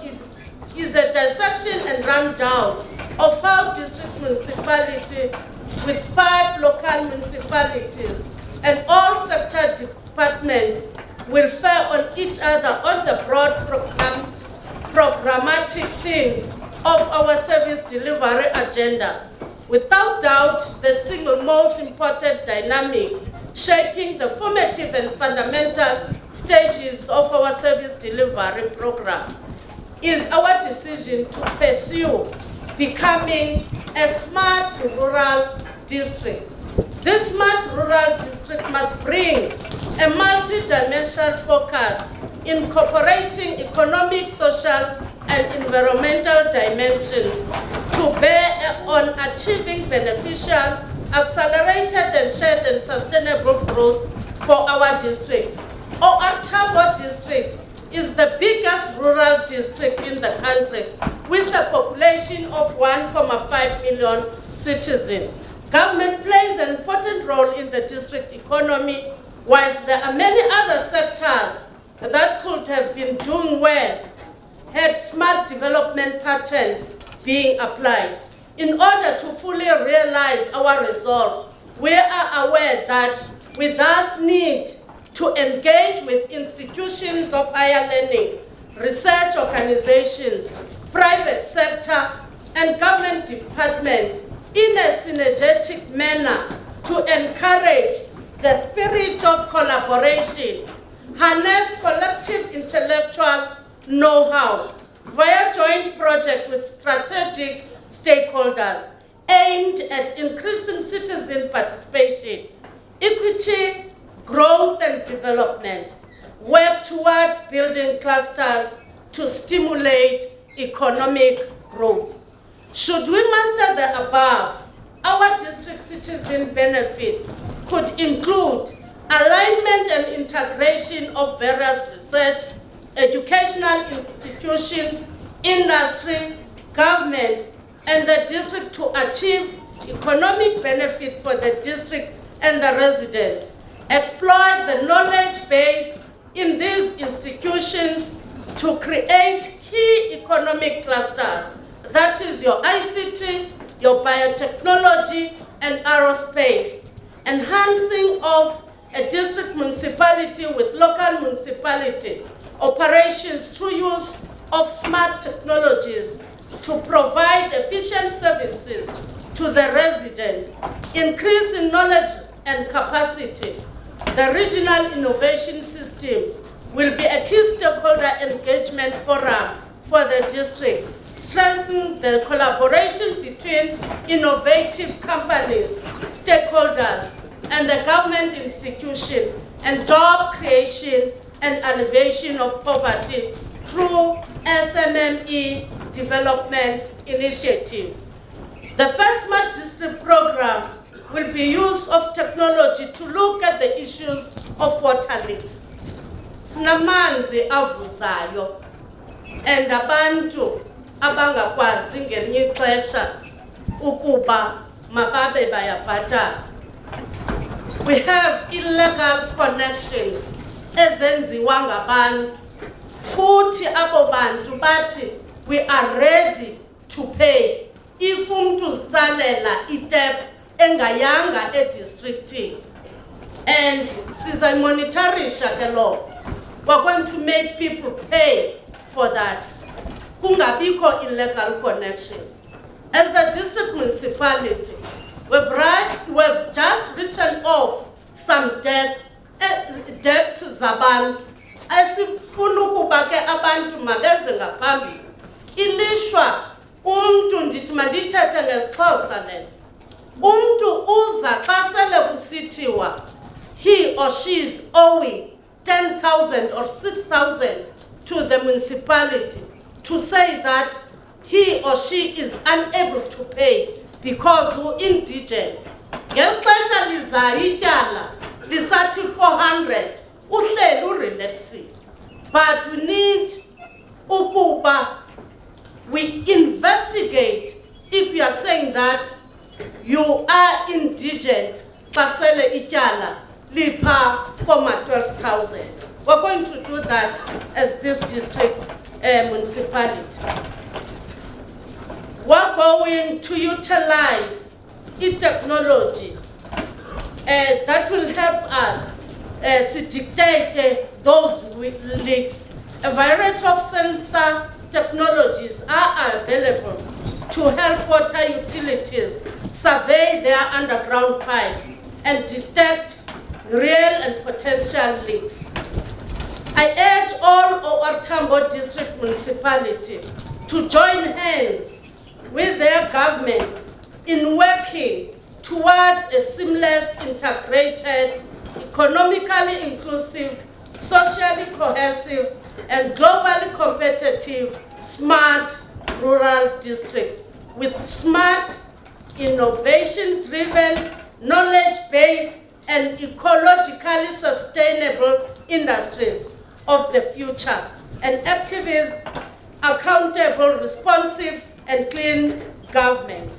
is a dissection and rundown of how district municipality with 5 local municipalities and all sector departments will fare on each other on the broad programmatic themes of our service delivery agenda. Without doubt, the single most important dynamic shaping the formative and fundamental stages of our service delivery program is our decision to pursue becoming a smart rural district. This smart rural district must bring a multi-dimensional focus incorporating economic, social, and environmental dimensions to bear on achieving beneficial, accelerated, and shared and sustainable growth for our district. Our Tambo district is the biggest rural district in the country with a population of 1.5 million citizens. Government plays an important role in the district economy, whilst there are many other sectors that could have been doing well had smart development patterns being applied. In order to fully realize our resolve, we are aware that we thus need to engage with institutions of higher learning, research organizations, private sector, and government departments in a synergetic manner to encourage the spirit of collaboration, harness collective intellectual know-how via joint projects with strategic stakeholders aimed at increasing citizen participation, equity, growth and development, work towards building clusters to stimulate economic growth. Should we master the above, our district citizen benefit could include alignment and integration of various research, educational institutions, industry, government, and the district to achieve economic benefit for the district and the residents. Exploit the knowledge base in these institutions to create key economic clusters. That is your ICT, your biotechnology, and aerospace. Enhancing of a district municipality with local municipality operations through use of smart technologies to provide efficient services to the residents, increase in knowledge and capacity. The regional innovation system will be a key stakeholder engagement forum for the district, strengthen the collaboration between innovative companies, stakeholders, and the government institution, and job creation and alleviation of poverty through SMME development initiative. The first Smart District program will be use of technology to look at the issues of water leaks. Sinamanzi avuzayo, and abantu abangakwazi ngelinye ixesha ukuba mababe bayabhatala. We have illegal connections ezenziwa ngabantu. Futhi abo bantu bathi we are ready to pay if umuntu uzitsalela itap engayanga edistrictini. And sizayimonitorisha ke lo. We're going to make people pay for that. Kungabikho illegal connection. As the district municipality, we've just written off some debts zabantu. Asifuna ukuba ke abantu mabeze ngaphambili. Ilishwa umuntu ndithi mandithethe ngesixhosa le. Umuntu uza xa sele kusithiwa he or she is owing 10,000 or 6,000 to the municipality to say that he or she is unable to pay because we're indigent. Ngelixesha lizayo ityala lisathi 400 uhleli urelaxing. But we need ukuba we investigate if you are saying that you are indigent xa sele ityala lipha koma 12,000. We're going to do that as this district municipality. We're going to utilize e-technology that will help us to dictate those leaks. A variety of sensor technologies are available to help water utilities survey their underground pipes and detect real and potential leaks. I urge all OR Tambo District Municipality to join hands with their government in working towards a seamless, integrated, economically inclusive, socially cohesive, and globally competitive, smart rural district with smart, innovation-driven, knowledge-based, and ecologically sustainable industries of the future, and activist, accountable, responsive, and clean government.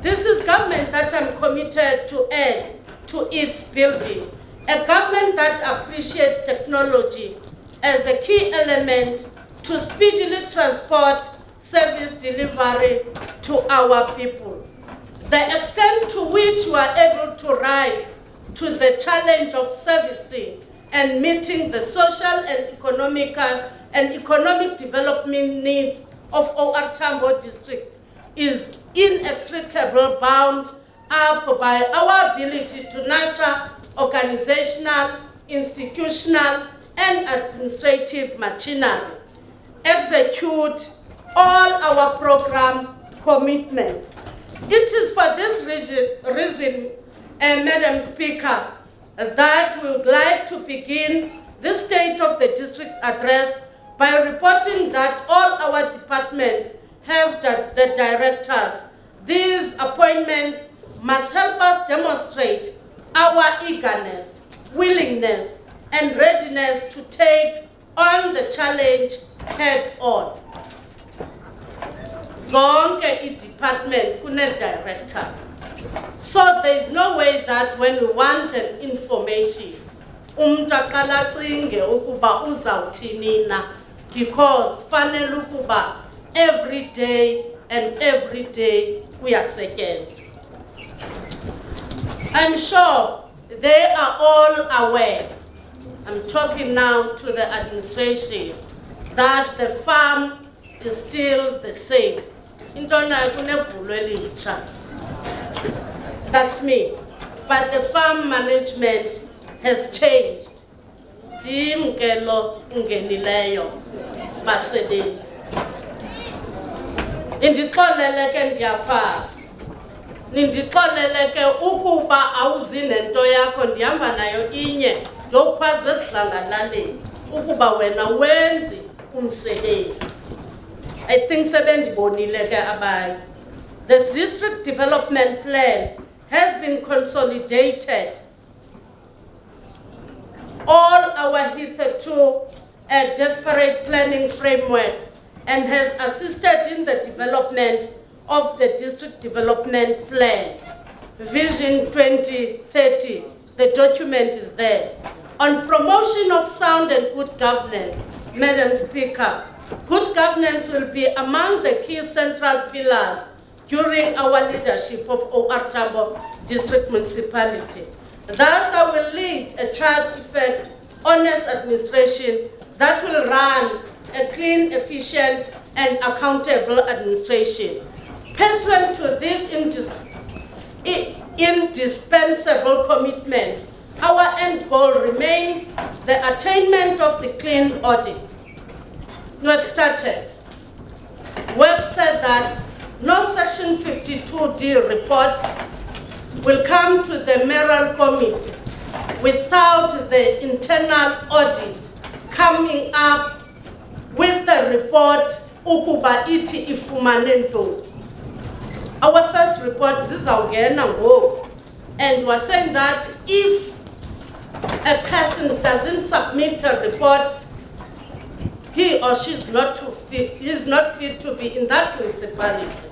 This is government that I'm committed to add to its building, a government that appreciates technology as a key element to speedily transport service delivery to our people. The extent to which we are able to rise to the challenge of servicing and meeting the social and economic development needs of OR Tambo District is inextricably bound up by our ability to nurture organizational, institutional, and administrative machinery, execute all our program commitments. It is for this reason, Madam Speaker, that we would like to begin the State of the District address by reporting that all our departments have the directors. These appointments must help us demonstrate our eagerness, willingness, and readiness to take on the challenge head on. Zonke i-department kune-directors. So there is no way that when we want an information, umuntu aqala acinge ukuba uzawuthini na, because fanele ukuba every day kuyasetyenzwa. I'm sure they are all aware, I'm talking now to the administration, that the farm is still the same. That's me. But the farm management has changed. Ndimkelo ungenileyo basebenzi. Ndixolele ke ndiyaphasa. Ndixolele ke ukuba awuzi nento yakho ndihamba nayo inye ndokhwaze esidlangalaleni ukuba wena wenzi umsebenzi. I think sebendibonile ke abanye. This district development plan has been consolidated. All our hitherto disparate planning framework and has assisted in the development of the district development plan. Vision 2030, the document is there. On promotion of sound and good governance, Madam Speaker, good governance will be among the key central pillars during our leadership of OR Tambo District Municipality. Thus, I will lead a charge-effect, honest administration that will run a clean, efficient, and accountable administration. Pursuant to this indispensable commitment, our end goal remains the attainment of the clean audit. We have started. We have said that no Section 52D report will come to the mayoral committee without the internal audit coming up with the report ukuba iti ifumane ntoni. Our first report zizawungena ngoku, and we're saying that if a person doesn't submit a report, he or she is not fit to be in that municipality.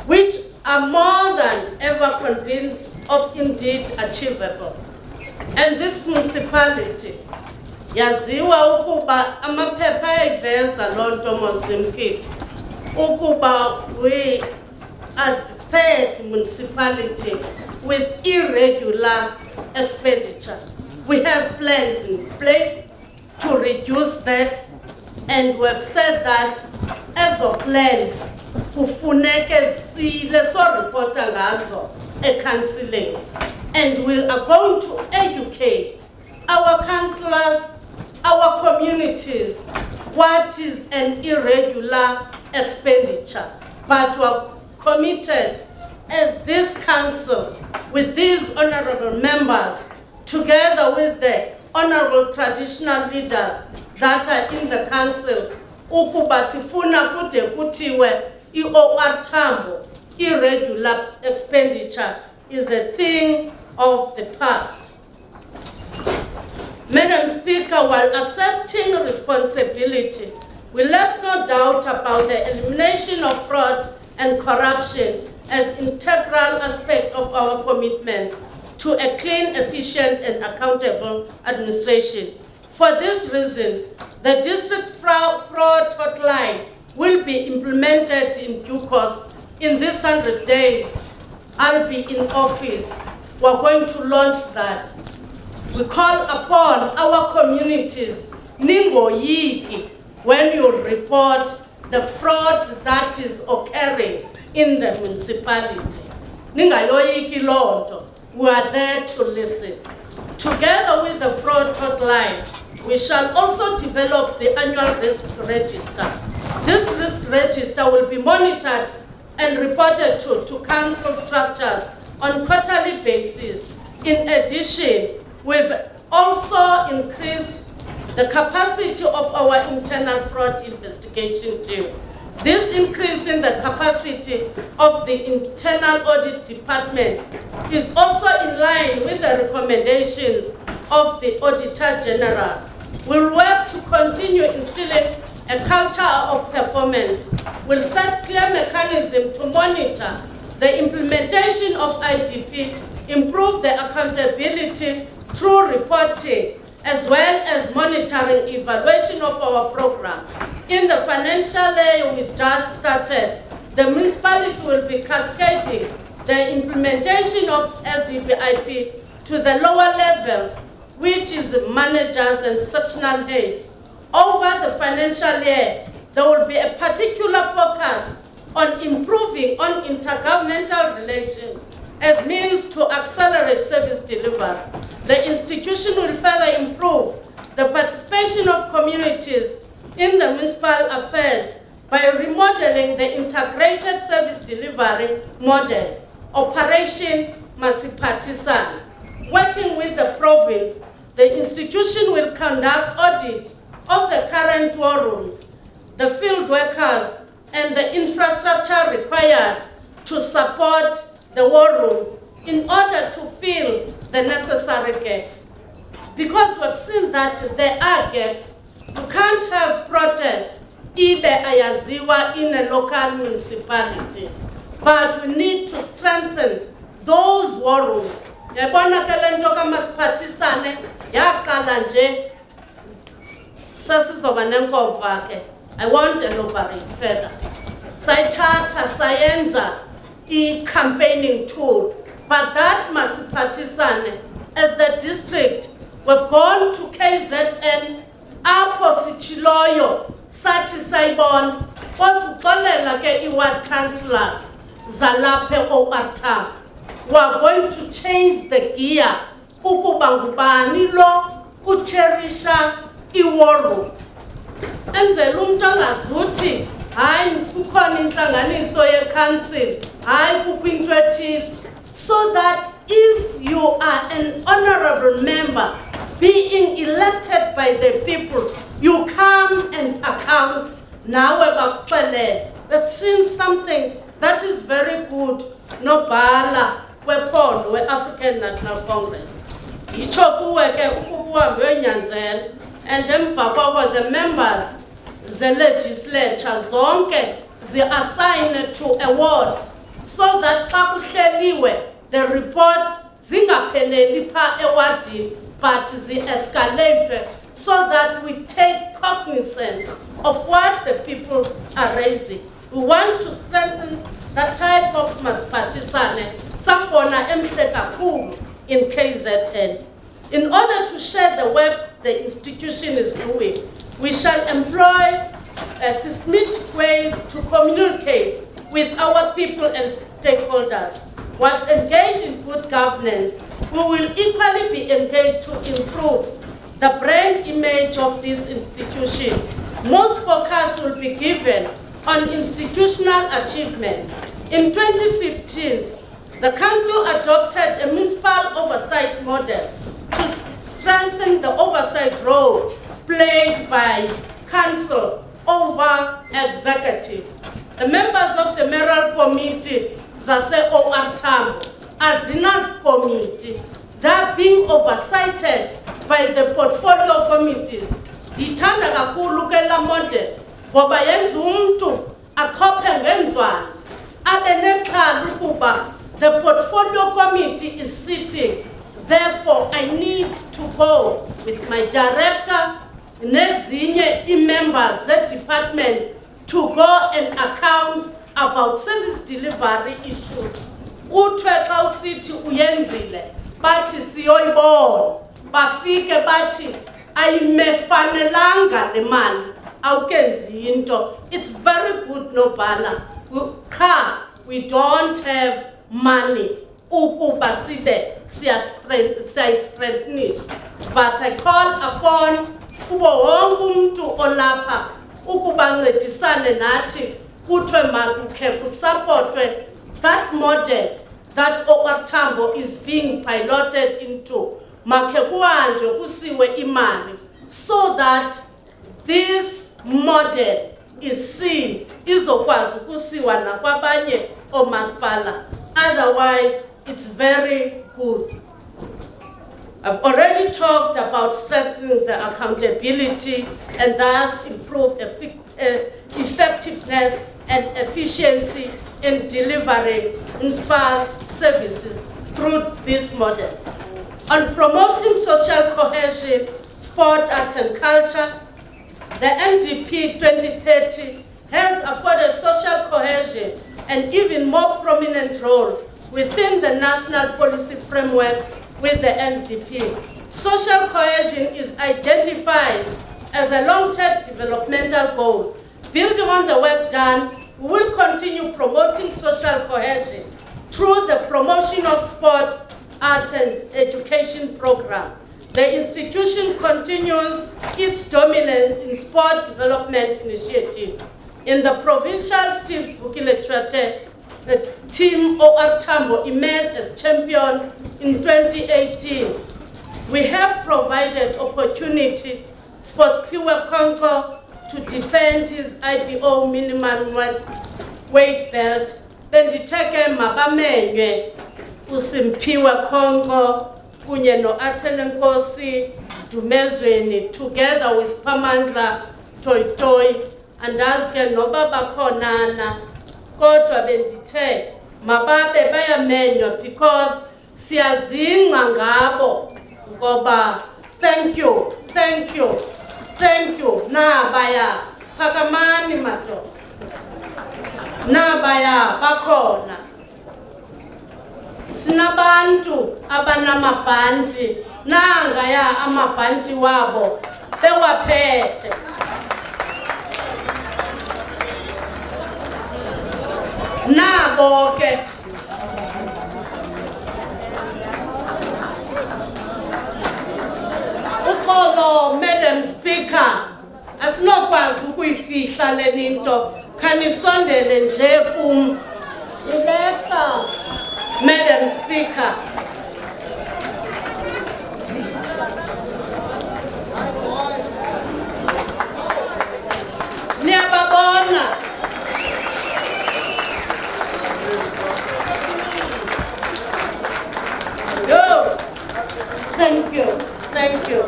Which are more than ever convinced of indeed achievable. And this municipality, yaziwa ukuba amaphepha ayiveza lonto mozimkiti, ukuba we are the third municipality with irregular expenditure. We have plans in place to reduce that, and we have said that as of plans, kufuneke sile so reporta ngazo e-counseling. and we are going to educate our councillors, our communities, what is an irregular expenditure. But we are committed as this council with these honorable members, together with the honorable traditional leaders that are in the council, ukuba sifuna kude kutiwe i-OR Tambo, irregular expenditure is a thing of the past. Madam Speaker, while accepting responsibility, we left no doubt about the elimination of fraud and corruption as integral aspect of our commitment to a clean, efficient, and accountable administration. For this reason, the district fraud hotline will be implemented in due course. In this 100 days, I'll be in office. We're going to launch that. We call upon our communities, ningoyiki, when you report the fraud that is occurring in the municipality. Ningayoyiki lonto. We are there to listen. Together with the fraud hotline, we shall also develop the annual risk register. This risk register will be monitored and reported to council structures on quarterly basis. In addition, we've also increased the capacity of our internal fraud investigation team. This increase in the capacity of the internal audit department is also in line with the recommendations of the Auditor General. We'll work to continue instilling a culture of performance. We'll set clear mechanisms to monitor the implementation of IDP, improve the accountability through reporting, as well as monitoring evaluation of our program. In the financial year we just started, the municipality will be cascading the implementation of SDPIP to the lower levels, which is the managers and sectional heads. Over the financial year, there will be a particular focus on improving on intergovernmental relations as means to accelerate service delivery. The institution will further improve the participation of communities in the municipal affairs by remodeling the integrated service delivery model, Operation Masiphatisane. Working with the province, the institution will conduct audit of the current war rooms, the field workers, and the infrastructure required to support the war rooms in order to fill the necessary gaps. Because we've seen that there are gaps, you can't have protest ibe ayaziwa in a local municipality. But we need to strengthen those war rooms. Yabona ke lento kaMasiphatisane yaqala nje sasizoba nenkomfa ke. I want to elaborate further. Sayithatha sayenza i-campaigning tool, but that Masiphatisane, as the district, we've gone to KZN, apho sichiloyo, sathi sayibona, kwasixolela ke i-ward councillors zalaphe OR Tambo. We are going to change the gear, ukuba ngubani lo ucherisha i-war room. Enzela umuntu angazuthi hayi kukhona inhlanganiso ye-council, hayi kukho into ethile. So that if you are an honorable member being elected by the people, you come and account. Now we've seen something that is very good. No bala weapon we African National Congress. And then the members, the legislature, zonke, they assign to a ward, so that the reports zingapheleli pha ewardini, but they escalate, so that we take cognizance of what the people are raising. We want to strengthen that type of Masiphatisane, sambona emhle kakhulu in KZN. In order to share the work the institution is doing, we shall employ systematic ways to communicate with our people and stakeholders. was engaged in good governance, we will equally be engaged to improve the brand image of this institution. Most focus will be given on institutional achievement. In 2015, the Council adopted a municipal oversight model to strengthen the oversight role played by Council over Executive. The members of the Mayoral Committee, Zase OR Tambo, Azinas Committee, they're being oversighted by the portfolio committees. Dithanda kakhulu ke la model ngoba yenza umuntu achophe ngenzwana abe nexhala ukuba the portfolio committee is sitting. Therefore, I need to go with my director, nezinye members that department to go and account about service delivery issues. Uthwe xa usithi uyenzile, bathi siyoyibona, bafike bathi ayimefanelanga le mali, awukenzi into. It's very good Nobhala. We don't have money. Ukuba sibe siyayistrengthish. But I call upon kubo wonke umuntu olapha ukuba ncedisane nathi kuthiwe makukhe kusupportwe that model that OR Tambo is being piloted into. Makhe kuhanjwe kusiwe imali so that this model is seen izokwazi ukusiwa nakwabanye omasipala. Otherwise, it's very good. I've already talked about strengthening the accountability and thus improve effectiveness and efficiency in delivering municipal services through this model. On promoting social cohesion, sport, arts and culture, the MDP 2030 has afforded social cohesion an even more prominent role within the national policy framework with the NDP. Social cohesion is identified as a long-term developmental goal. Building on the work done, we will continue promoting social cohesion through the promotion of sport, arts and education program. The institution continues its dominance in sport development initiative. In the provincial Steve Bukile Treaty, the team OR Tambo emerged as champions in 2018. We have provided opportunity for Khiwa Congo to defend his IPO minimum weight belt. Then the take mabamenye uSimphiwe Congo kunye no Athenenkosi Dumezweni together with Pamandla Toy and aske no baba khonana kodwa bendithe mababe bayamenywa because siyazinca ngabo ngoba thank you nabaya phakamani madoda nabaya bakhona sinabantu abanamabhanti nangaya amabhanti wabo bewaphethe nabo ke uxolo Madam Speaker asinokwazi ukuyifihla le nto khanisondele nje kum ilexa Madam Speaker niyababona Thank you.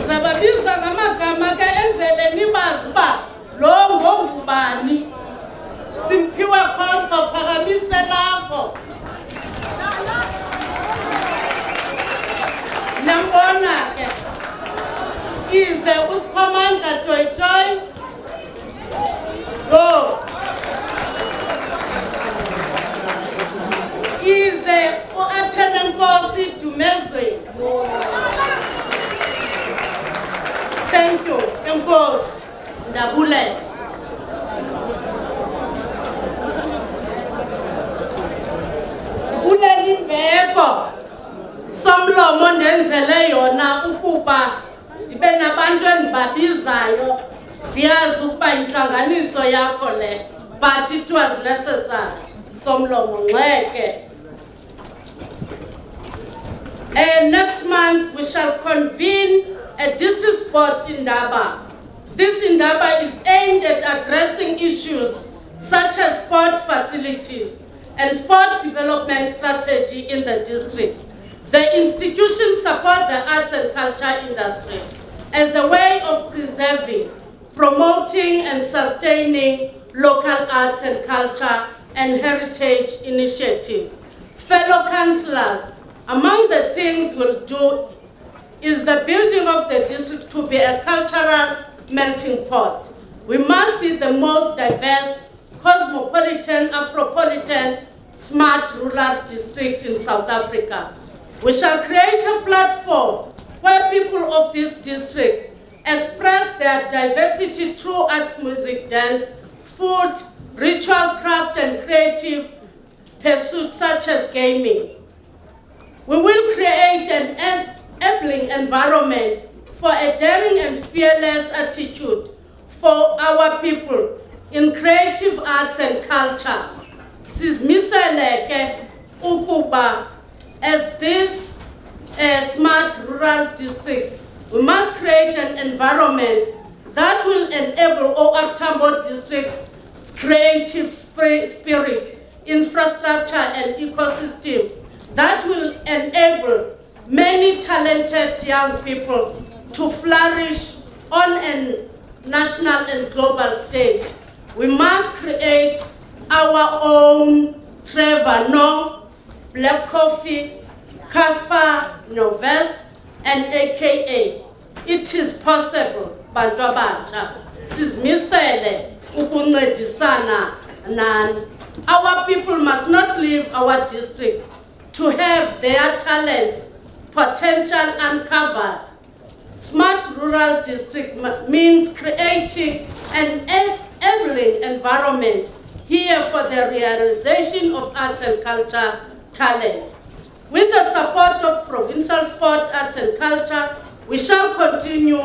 Sababiza ngamagama ke enzele nibazi ba lo ngongubani Simphiwe Congo phakamise lapho nambona ke ize uSiphamandla Toy go ize uAthenenkosi Dumezweni. Thank you, Enkosi. Ndabulela. Kuleli mbeko somlomo ndenzele yona ukuba ndibe nabantu endibabizayo ndiyazi ukuba intlanganiso yakho le, but it was necessary. Somlomo Ngxeke. Next month we shall convene a district sport indaba. This indaba is aimed at addressing issues such as sport facilities and sport development strategy in the district. The institutions support the arts and culture industry as a way of preserving, promoting and sustaining local arts and culture and heritage initiatives. Fellow councillors, among the things we'll do is the building of the district to be a cultural melting pot. We must be the most diverse, cosmopolitan, Afropolitan, smart rural district in South Africa. We shall create a platform where people of this district express their diversity through arts, music, dance, food, ritual craft, and creative pursuits such as gaming. We will create an enabling environment for a daring and fearless attitude for our people in creative arts and culture. Sizimiseleke ukuba as this smart rural district, we must create an environment that will enable OR Tambo district's creative spirit, infrastructure and ecosystem that will enable many talented young people to flourish on a national and global stage. We must create our own Trevor No, Black Coffee, Casper Novest, and AKA. It is possible, bantu abatsha. Sizimisele ukuncedisana nani. Our people must not leave our district to have their talents, potential uncovered. Smart rural district means creating an enabling environment here for the realization of arts and culture talent. With the support of Provincial Sport, Arts and Culture, we shall continue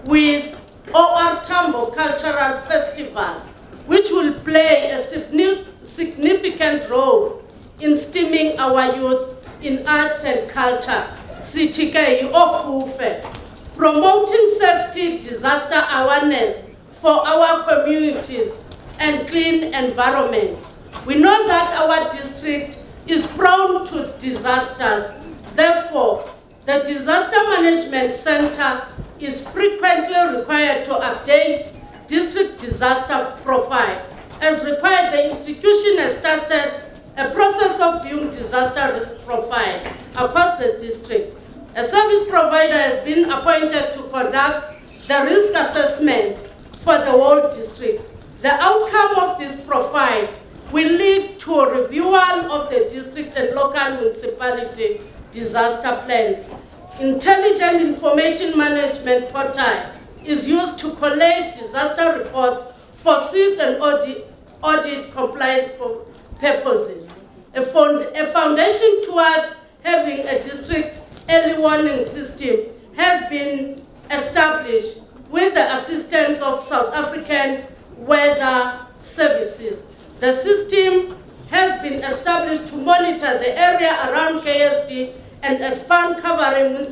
with OR Tambo Cultural Festival, which will play a significant role in stemming our youth in arts and culture. Sitike Okufe, promoting safety, disaster awareness for our communities and clean environment. We know that our district is prone to disasters. Therefore, the Disaster Management Center is frequently required to update district disaster profile. As required, the institution has started a process of viewing disaster risk profile across the district. A service provider has been appointed to conduct the risk assessment for the whole district. The outcome of this profile will lead to a review of the district and local municipality disaster plans. Intelligent information management portal is used to collate disaster reports for seized and audit compliance purposes. A foundation towards having a district early warning system has been established with the assistance of South African Weather Services. The system has been established to monitor the area around KSD and expand covering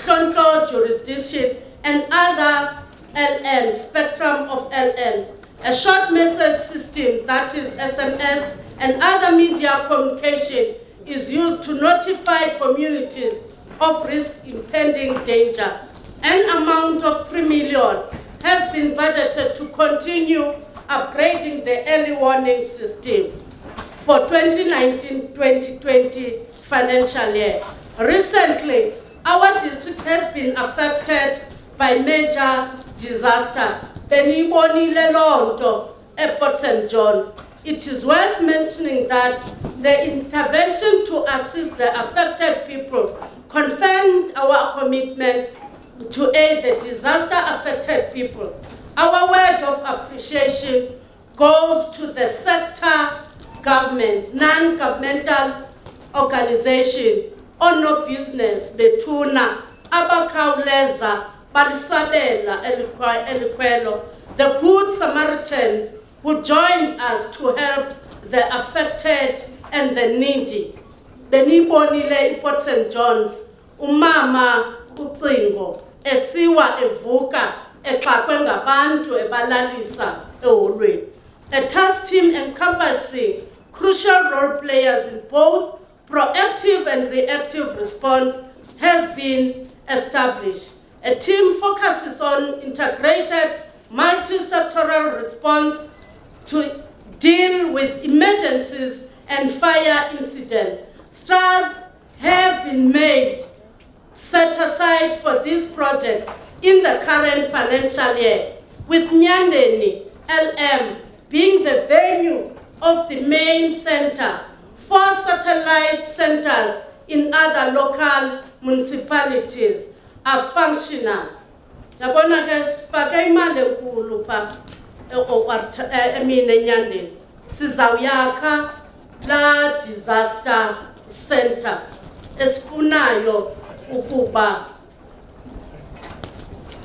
control jurisdiction and other LN, spectrum of LN. A short message system, that is SMS, and other media communication is used to notify communities of risk impending danger. An amount of 3 million has been budgeted to continue upgrading the early warning system for 2019-2020 financial year. Recently, our district has been affected by major disaster. Benibonile Lonto, Airport St. John's. It is worth mentioning that the intervention to assist the affected people confirmed our commitment to aid the disaster-affected people. Our goes to the sector government, non-governmental organization, or no business, betuna, abakhawuleza, balisabela elikwelo, the good Samaritans who joined us to help the affected and the needy. Benibonile iPort St. John's, umama ucingo, esiwa evuka, exakwe ngabantu ebalalisa eholweni. A task team encompassing crucial role players in both proactive and reactive response has been established. A team focuses on integrated multi-sectoral response to deal with emergencies and fire incidents. Strides have been made set aside for this project in the current financial year, with Nyandeni LM being the venue of the main center. 4 satellite centers in other local municipalities are functional. Yabona ke sifake imali enkulu pha Nyandeni. Sizawuyakha la disaster center esifunayo ukuba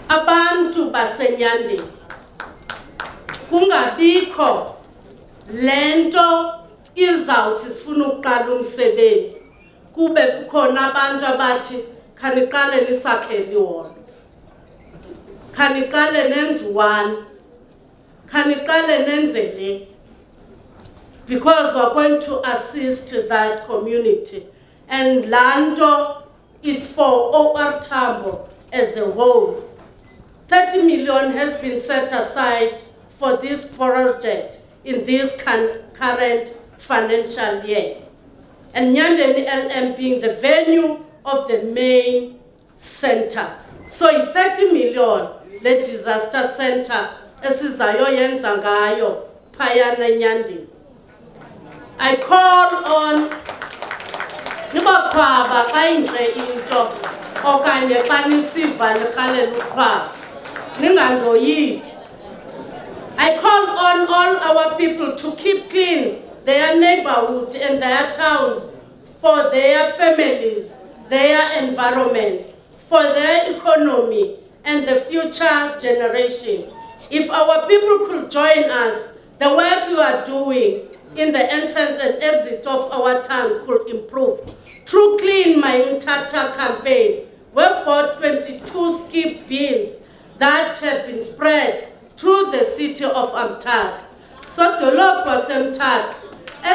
abantu baseNyandeni kungabikho lento izawuthi sifuna ukuqala umsebenzi kube kukhona abantu abathi khaniqale nisakhele iholo, khaniqale nenze one, khaniqale nenze le, because we're going to assist that community. And Lando, it's for OR Tambo as a whole. 30 million has been set aside for this project in this current financial year. And Nyandeni LM being the venue of the main center. So 30 million, le disaster center, esizayo yenza ngayo phayana Nyandeni. I call on nibakhwaba xa intle into okanye xa nisiva likhalela ukhwaba ningandoyiki. I call on all our people to keep clean their neighborhood and their towns for their families, their environment, for their economy and the future generation. If our people could join us, the work we are doing in the entrance and exit of our town could improve. Through Clean My Mthatha campaign, we've bought 22 skip bins that have been spread through the city of Mthatha. So dolophu waseMthatha,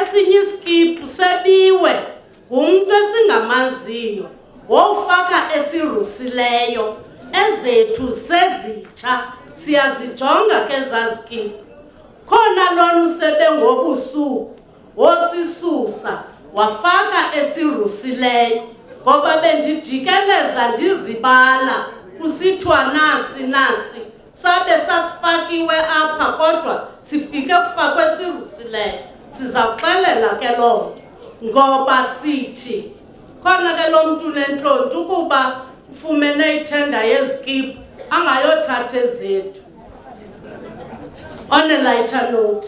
esinye iskip sebiwe, umuntu esingamaziyo, wofaka esirusileyo, ezethu sezitsha, siyazijonga ke zaskip. Khona lona usebe ngobusuku wosisusa wafaka esirusileyo ngoba bendijikeleza ndizibala kusithwa nasi sabe sasifakiwe apha kodwa sifike kufakwe esirusileyo. Sizawuxelela ke lo ngoba sithi khona ke lo muntu lentlonti ukuba ufumene ithenda yezikip angayothatha ezethu. On a lighter note,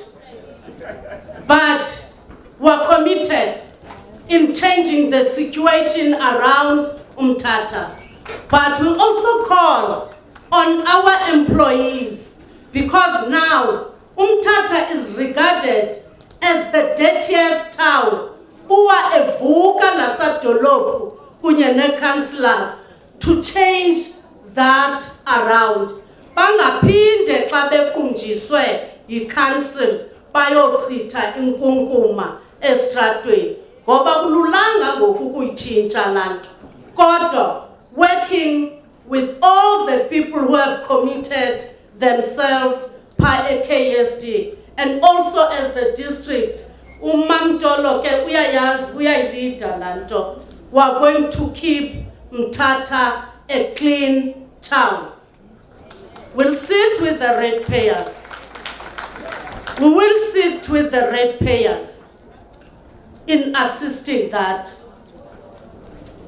but we're committed in changing the situation around Mthatha. But we also call on our employees, because now Mthatha is regarded as the dirtiest town. Uwa evuka lasadolophu kunye ne-councillors to change that around. Bangaphinde xa bekunjiswe yi-council bayochitha inkunkuma estratweni ngoba kululanga ngoku kuyitshintsha lanto. Kodwa working with all the people who have committed themselves per KSD and also as the district, umamtolo ke uyayazi uyayilida lanto. We are going to keep Mthatha a clean town. We'll sit with the ratepayers. We will sit with the ratepayers in assisting that.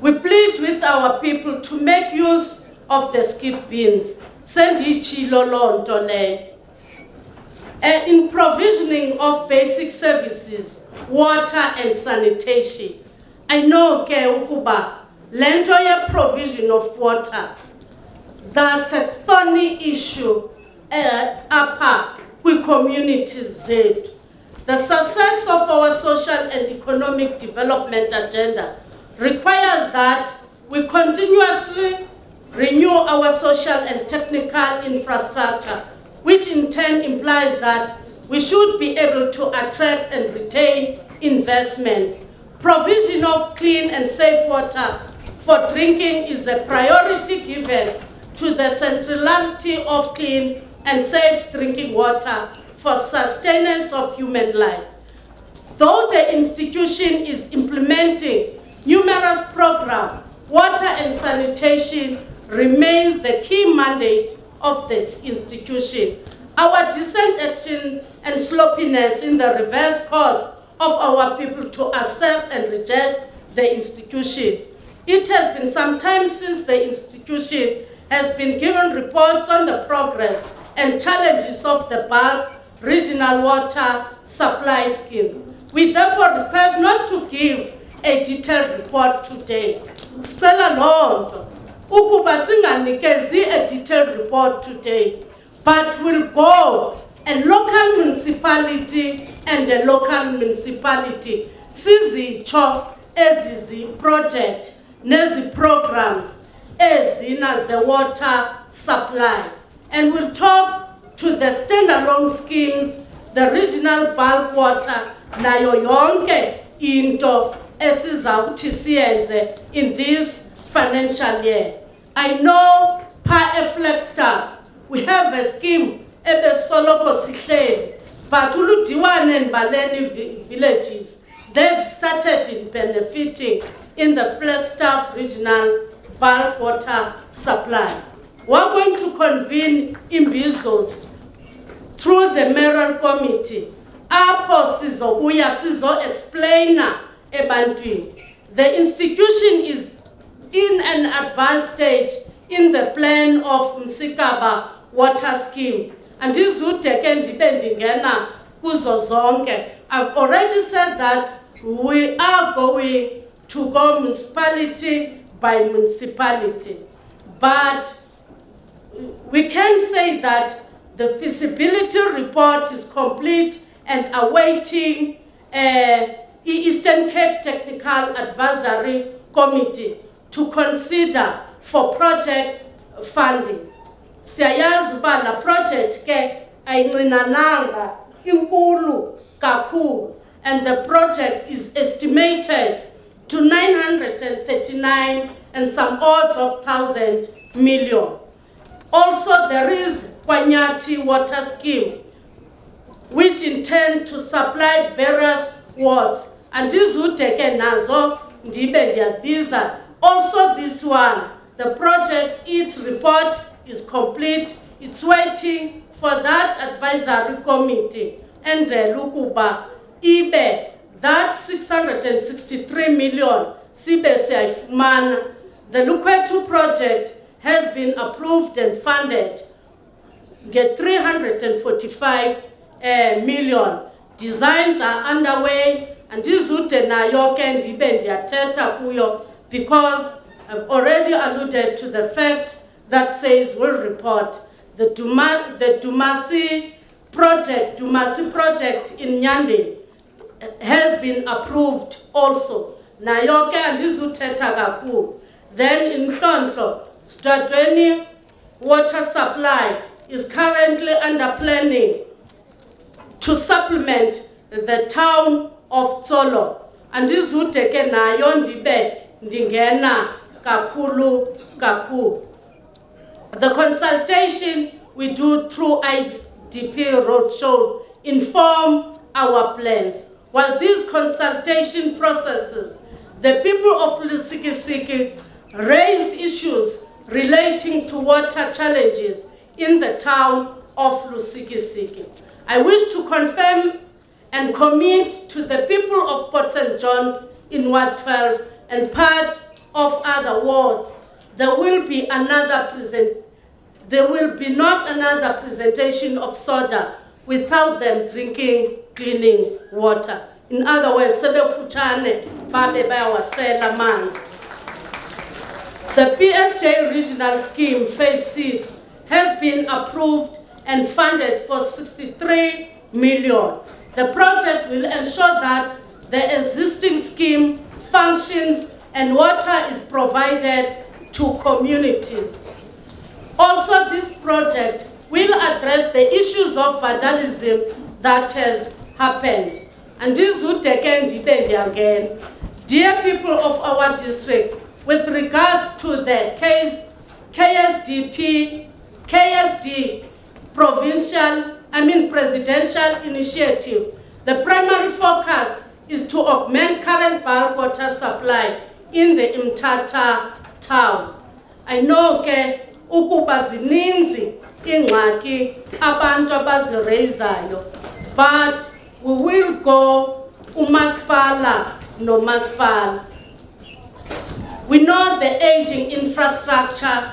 We plead with our people to make use of the skip bins. Send ichilo lonto le. in provisioning of basic services, water and sanitation. I know ke ukuba lento ye provision of water, that's a thorny issue apha kwi communities zethu. The success of our social and economic development agenda requires that we continuously renew our social and technical infrastructure, which in turn implies that we should be able to attract and retain investment. Provision of clean and safe water for drinking is a priority given to the centrality of clean and safe drinking water for sustenance of human life. Though the institution is implementing numerous programs, water and sanitation remains the key mandate of this institution. Our decent action and sloppiness in the reverse cause of our people to accept and reject the institution. It has been some time since the institution has been given reports on the progress and challenges of the bulk regional water supply scheme. We therefore request not to give a detailed report today. Stella Lord, ukuba singanikezi a detailed report today, but we'll go a local municipality and a local municipality. Sizicho ezizi project, nezi programs, ezina the water supply. And we'll talk to the standalone schemes, the regional bulk water, nayo yonke into esizawuthi siyenze in this financial year. I know per flex staff, we have a scheme ebesoloko sihleli, but uludiwane and Baleni villages, they've started in benefiting in the Flagstaff regional bulk water supply. We're going to convene imbizos through the mayoral committee. Apho sizobuya sizo explainer ebantwini. The institution is in an advanced stage in the plan of Msikaba water scheme. And this would take ndibendingena kuzo zonke. I've already said that we are going to go municipality by municipality. But we can say that the feasibility report is complete and awaiting Eastern Cape Technical Advisory Committee to consider for project funding. Siyayazi uba la project ke ayincinananga inkulu kakhulu, and the project is estimated to 939 and some odds of thousand million. Also, there is Kwanyati water scheme, which intend to supply various wards, and this would take nazo ndibe ndiyazibiza. Also, this one, the project, its report is complete. It's waiting for that advisory committee. And the Lukuba, ibe, that 663 million, sibe seifumana. The Lukwetu project has been approved and funded. Get 345 million. Designs are underway, and this ute na yoke ndibe ndiyathetha kuyo, because I've already alluded to the fact that says will report the Dumasi project in Nyande has been approved also. Nayoke and Izuteta Gaku. Then in Hlonhlo, Stradweni water supply is currently under planning to supplement the town of Tsolo. And this would take a nayon dibe ndingena kakulu kaku. The consultation we do through IDP roadshow inform our plans. While these consultation processes, the people of Lusikisiki raised issues relating to water challenges in the town of Lusikisiki. I wish to confirm and commit to the people of Port St. John's in Ward 12 and parts of other wards. There will be not another presentation of soda without them drinking cleaning water. In other words, sebefutshane babe bayawasela amanzi. The PSJ Regional Scheme Phase 6 has been approved and funded for 63 million. The project will ensure that the existing scheme functions and water is provided to communities. Also, this project will address the issues of vandalism that has happened. And this would again, dear people of our district, with regards to the KSD presidential initiative, the primary focus is to augment current bulk water supply in the Mthatha town. I know ukuba zininzi ingxaki abantu abazireizayo, but we will go umasipala no masipala. We know the aging infrastructure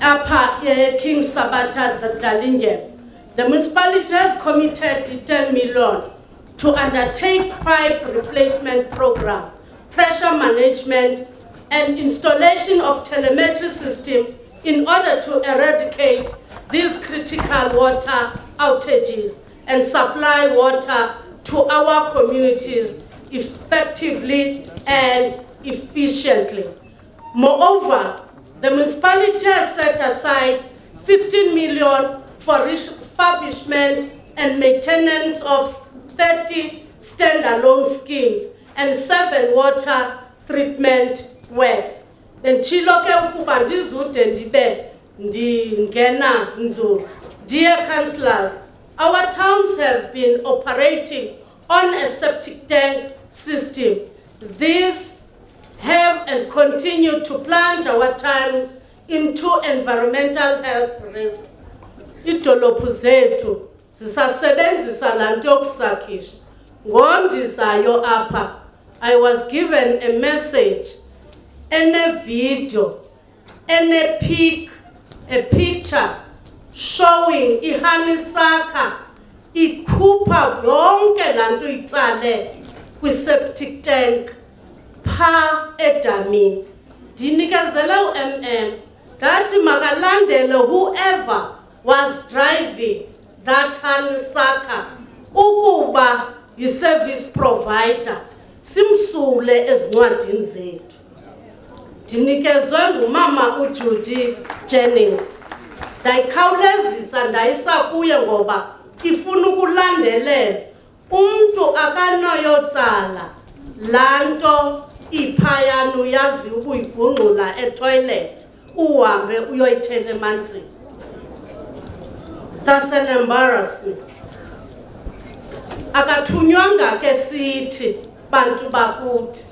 up King Sabata, the Dalinge. The municipality has committed 10 million to undertake pipe replacement program, pressure management, and installation of telemetry system in order to eradicate these critical water outages and supply water to our communities effectively and efficiently. Moreover, the municipality has set aside 15 million for refurbishment and maintenance of 30 standalone schemes and 7 water treatment works. Then Chiloke ukuba ndizude ndibe ndingena nzulu. Dear councillors, our towns have been operating on a septic tank system. These have and continue to plunge our towns into environmental health risk. Idolophu zethu zisasebenzisa lanto yokusakhisha. Ngondizayo apha, I was given a message and a video and a picture showing ihanisaka ikhupha yonke lanto itsale kwi-septic tank pha edamini. Ndinikezela u-MM ngathi makalandele whoever was driving that hanisaka ukuba yi-service provider simsule ezincwadini zethu. Ndinikezwe ngumama uJudy Jennings. Ndayikhawulezisa ndayisa kuye ngoba ifuna ukulandelela umuntu akanoyotsala lanto iphayana uyazi ukuyibhungxula etoilet uhambe uyoyithela emanzini. That's an embarrassment. Akathunywanga ke sithi bantu bakuthi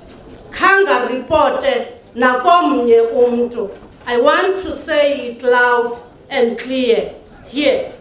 khanga reporte nakomnye umntu. I want to say it loud and clear here.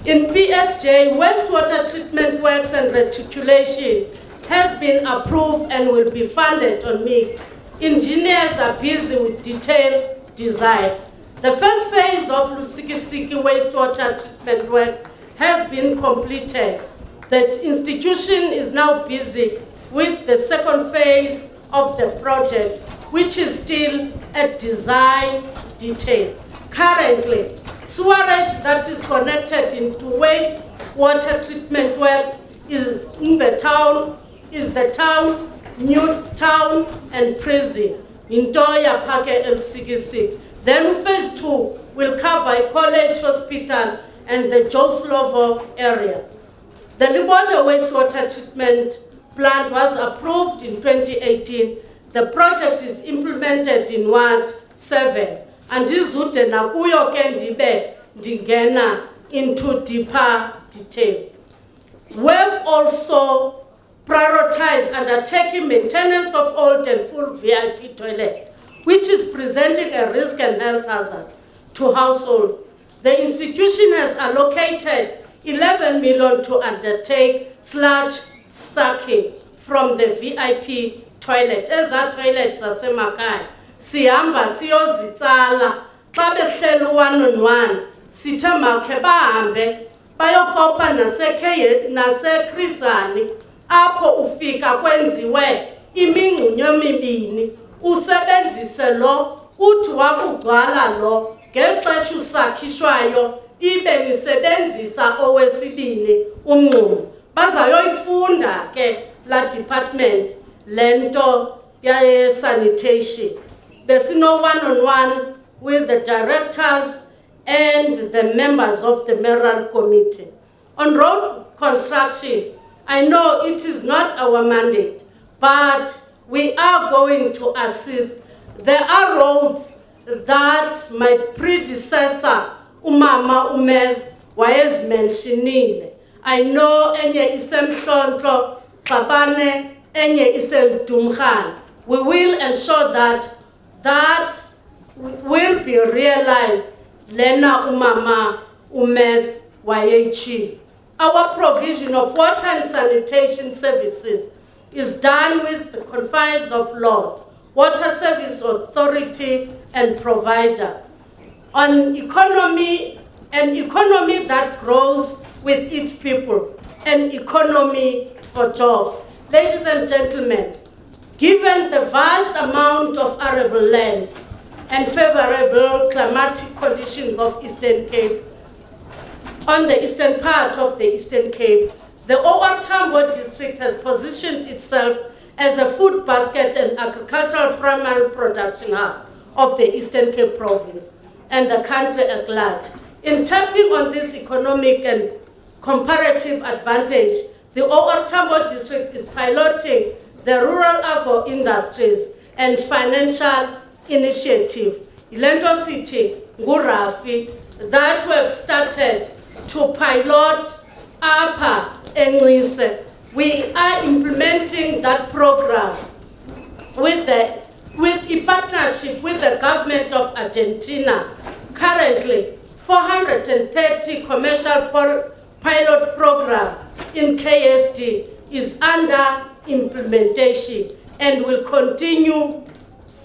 In PSJ, wastewater treatment works and reticulation has been approved and will be funded on me. Engineers are busy with detailed design. The first phase of Lusikisiki wastewater treatment work has been completed. The institution is now busy with the second phase of the project, which is still at design detail. Currently, sewerage that is connected into wastewater treatment works is the town, New Town and Prison, Ntoya Pake MCGC. Then phase 2 will cover College Hospital and the Joslovo area. The Liboda wastewater treatment plant was approved in 2018. The project is implemented in Ward 7. And this would nakuyo kendibe dingena into deeper detail. We've also prioritized undertaking maintenance of old and full VIP toilets, which is presenting a risk and health hazard to households. The institution has allocated 11 million to undertake sludge sucking from the VIP toilet. Eza toilets zasemakhaya sihamba siyozitsala xa behleli 1-on-1 sithe makhe bahambe bayokopa naseKhisani apho ufika kwenziwe imingxunyo emibini usebenzise lo uthi wakugcwala lo ngexesha usakhishwayo ibe nisebenzisa owesibini umngxumo bazayoyifunda ke la department lento yaye sanitation besino one-on-one with the directors and the members of the mayoral committee. On road construction, I know it is not our mandate, but we are going to assist. There are roads that my predecessor, Umama Umel, was mentioning. I know enye isemhlonhlo, Xabane, enye isedumkhan. We will ensure that will be realized. Lena Umama Umel Wayechi. Our provision of water and sanitation services is done with the confines of laws, Water Service Authority and provider. On economy, an economy that grows with its people, an economy for jobs. Ladies and gentlemen, given the vast amount of arable land and favorable climatic conditions of Eastern Cape, on the eastern part of the Eastern Cape, the OR Tambo district has positioned itself as a food basket and agricultural primary production hub of the Eastern Cape province and the country at large. In tapping on this economic and comparative advantage, the OR Tambo district is piloting the rural agro-industries and financial initiative, Ilento City, Ngurafi, that we have started to pilot APA Englise. We are implementing that program with a partnership with the government of Argentina. Currently, 430 commercial pilot program in KSD is under implementation and will continue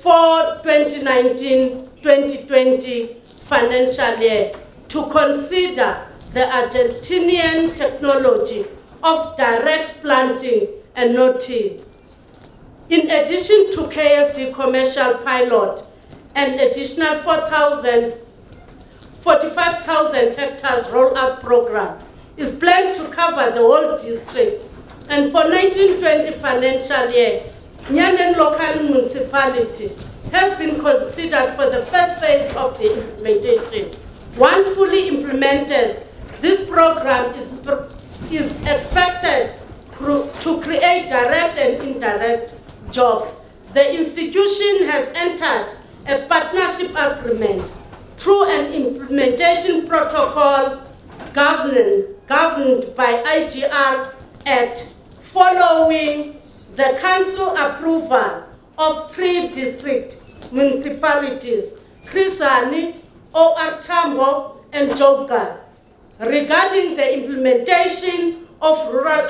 for 2019-2020 financial year to consider the Argentinian technology of direct planting and no-till. In addition to KSD commercial pilot, an additional 45,000 hectares roll-up program is planned to cover the whole district. And for 1920 financial year, Nyanen local municipality has been considered for the first phase of the implementation. Once fully implemented, this program is expected to create direct and indirect jobs. The institution has entered a partnership agreement through an implementation protocol governed by IGR Act following the council approval of 3 district municipalities, Khiwa, OR Tambo, and Joga, regarding the implementation of rural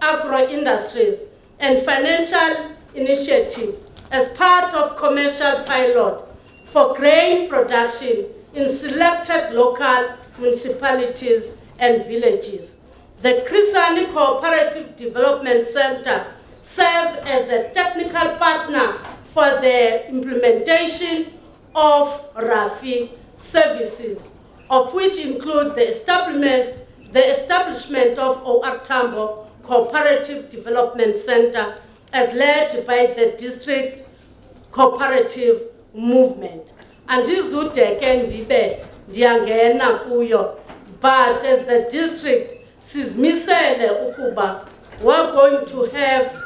agro-industries and financial initiative as part of commercial pilot for grain production in selected local municipalities and villages. The Khiwa Cooperative Development Center serves as a technical partner for the implementation of RAFI services, of which include the establishment of OR Tambo Cooperative Development Center as led by the district cooperative movement. And this but as the district sizmisele ukuba we're going to have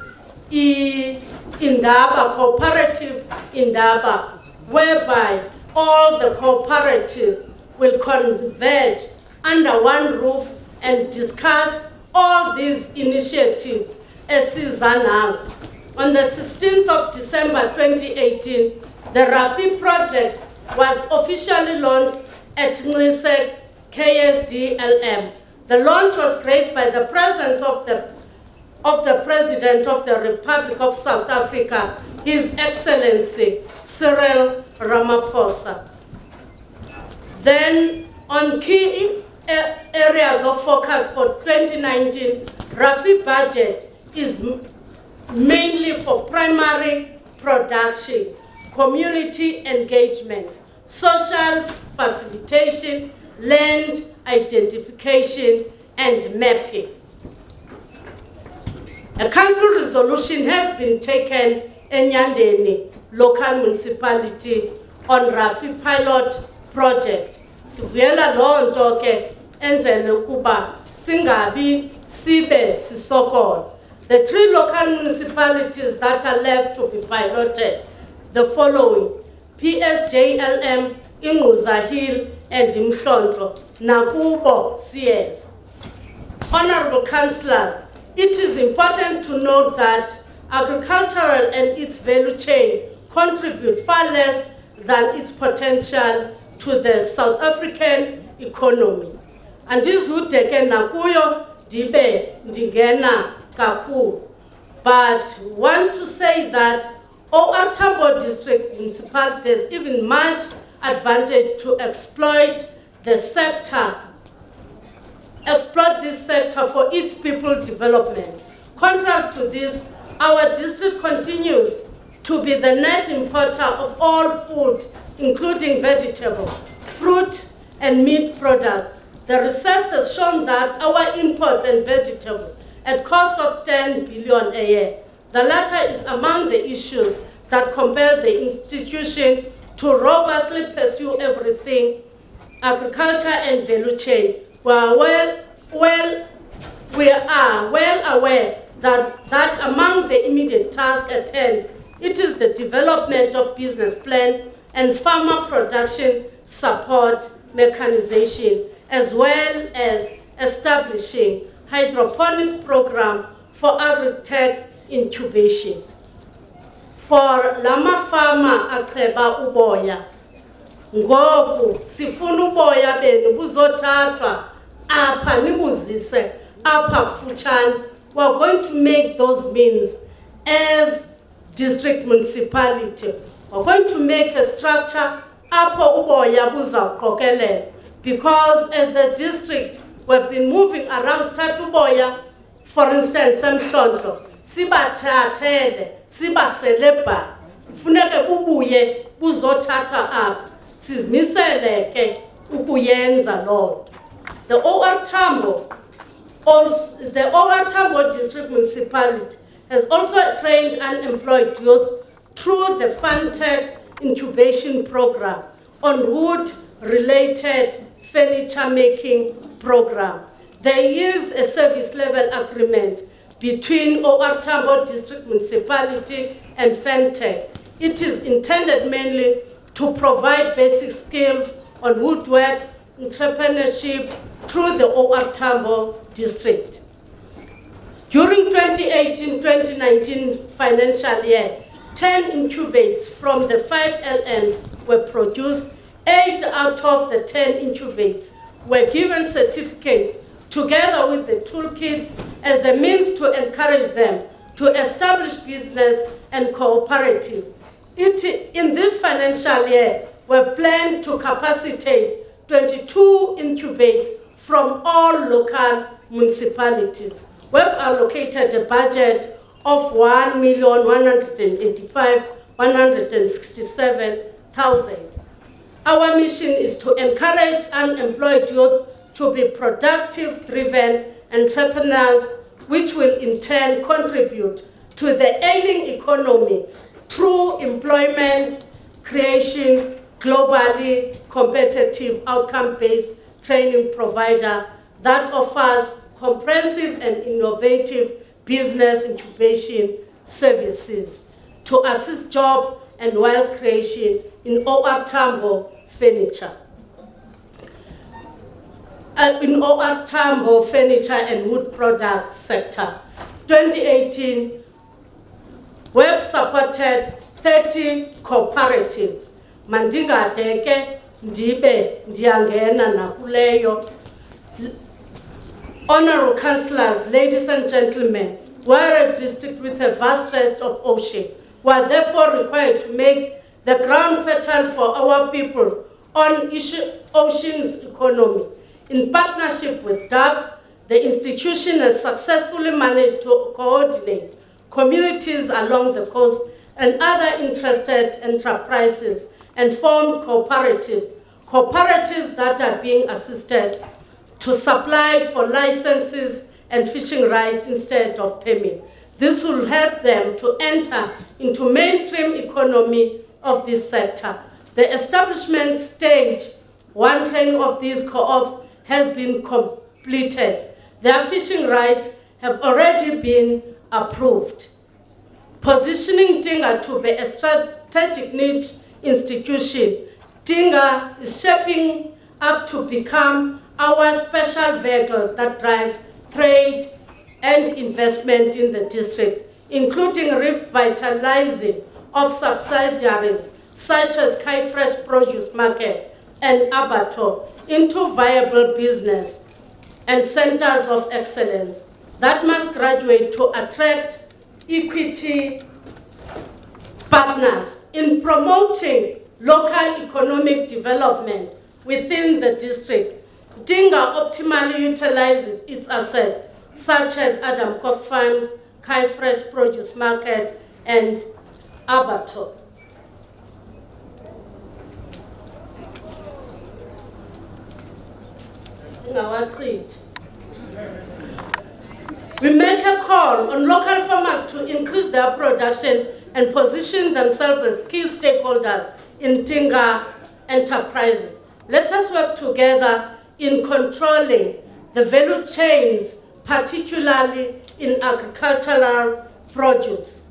Indaba cooperative Indaba, whereby all the cooperative will converge under one roof and discuss all these initiatives as announced. On the 16th of December 2018, the RAFI project was officially launched at Nlisek KSDLM. The launch was graced by the presence of the President of the Republic of South Africa, His Excellency Cyril Ramaphosa. Then On key areas of focus for 2019, RAFI budget is mainly for primary production, community engagement, social facilitation, land identification, and mapping. A council resolution has been taken in Nyandeni local municipality on RAFI pilot project. Sivuyela loo nto ke enzele ukuba singabi sibe sisokolo. The 3 local municipalities that are left to be piloted, the following: PSJLM, Thokozile, and Mhlonto, Nakubo, CS. Honorable councillors, it is important to note that agricultural and its value chain contribute far less than its potential to the South African economy. And this would take nakuyo dibe ndigena kaku. But want to say that OR Tambo district municipality has even much advantage to exploit this sector for its people development. Contrary to this, our district continues to be the net importer of all food, including vegetable, fruit, and meat products. The research has shown that our imports and vegetables at cost of 10 billion a year. The latter is among the issues that compel the institution to robustly pursue everything agriculture and value chain. We are well aware that among the immediate tasks at hand, it is the development of business plan and farmer production support mechanization, as well as establishing hydroponics program for agri-tech incubation. For lama farmer acheba uboya, ngoku sifuna uboya benu buzothathwa apha nibuzise apha kufutshane. We are going to make those means as district municipality. We are going to make a structure apho uboya buzawuqokelela, because as the district we have been moving around uboya, for instance eMhlonto, sibathathele sibaselebha kufuneka bubuye buzothatha apha sizimisele ke ukuyenza loo nto. The OR Tambo district municipality has also trained unemployed youth through the FunTech incubation program on wood-related furniture making program. There is a service level agreement between OR Tambo district municipality and FunTech. It is intended mainly to provide basic skills on woodwork entrepreneurship through the OR Tambo district. During 2018-2019 financial year, 10 incubates from the 5 LNs were produced. 8 out of the 10 incubates were given certificates together with the toolkits as a means to encourage them to establish business and cooperative. In this financial year, we've planned to capacitate 22 incubates from all local municipalities. We've allocated a budget of 1,185,167,000. Our mission is to encourage unemployed youth to be productive, driven entrepreneurs, which will in turn contribute to the ailing economy through employment creation, globally competitive outcome-based training provider that offers comprehensive and innovative business incubation services to assist job and wealth creation in OR Tambo furniture. In OR Tambo furniture and wood products sector. 2018, we have supported 30 cooperatives. Mandingadeke, ndibe, ndiangena nakuleyo. Honorable councillors, ladies and gentlemen, we are a district with a vast stretch of ocean. We are therefore required to make the ground fertile for our people on issues oceans economy. In partnership with DAF, the institution has successfully managed to coordinate communities along the coast and other interested enterprises and formed cooperatives that are being assisted to supply for licenses and fishing rights instead of permit. This will help them to enter into mainstream economy of this sector. The establishment stage, one training of these co-ops has been completed. Their fishing rights have already been approved. Positioning Tinga to be a strategic niche institution, Tinga is shaping up to become our special vehicle that drives trade and investment in the district, including revitalizing of subsidiaries such as Khiwa Produce Market and Abato into viable business and centers of excellence that must graduate to attract equity partners in promoting local economic development within the district. Tinga optimally utilizes its assets such as Adam Cook Farms, Khiwa Produce Market, and Abato. We make a call on local farmers to increase their production and position themselves as key stakeholders in Tinga enterprises. Let us work together in controlling the value chains, particularly in agricultural produce.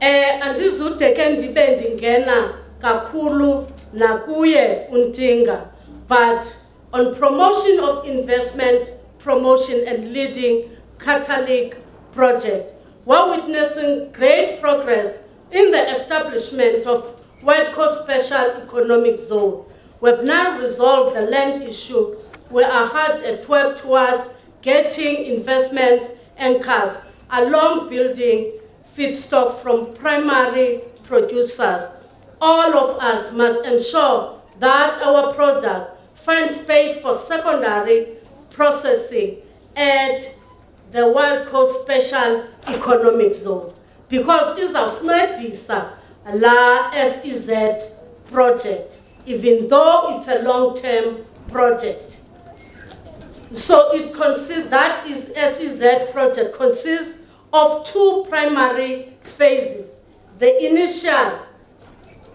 Andizudeke ndibe ndingena kakhulu nakuye uNtinga, but on promotion of investment, promotion and leading catalytic project, we're witnessing great progress in the establishment of White Coast Special Economic Zone. We've now resolved the land issue. We are hard at work towards getting investment anchors along building feedstock from primary producers. All of us must ensure that our product finds space for secondary processing at the Wild Coast Special Economic Zone, because izawusincedisa la SEZ project, even though it's a long-term project. So it consists, that is SEZ project consists of two primary phases. The initial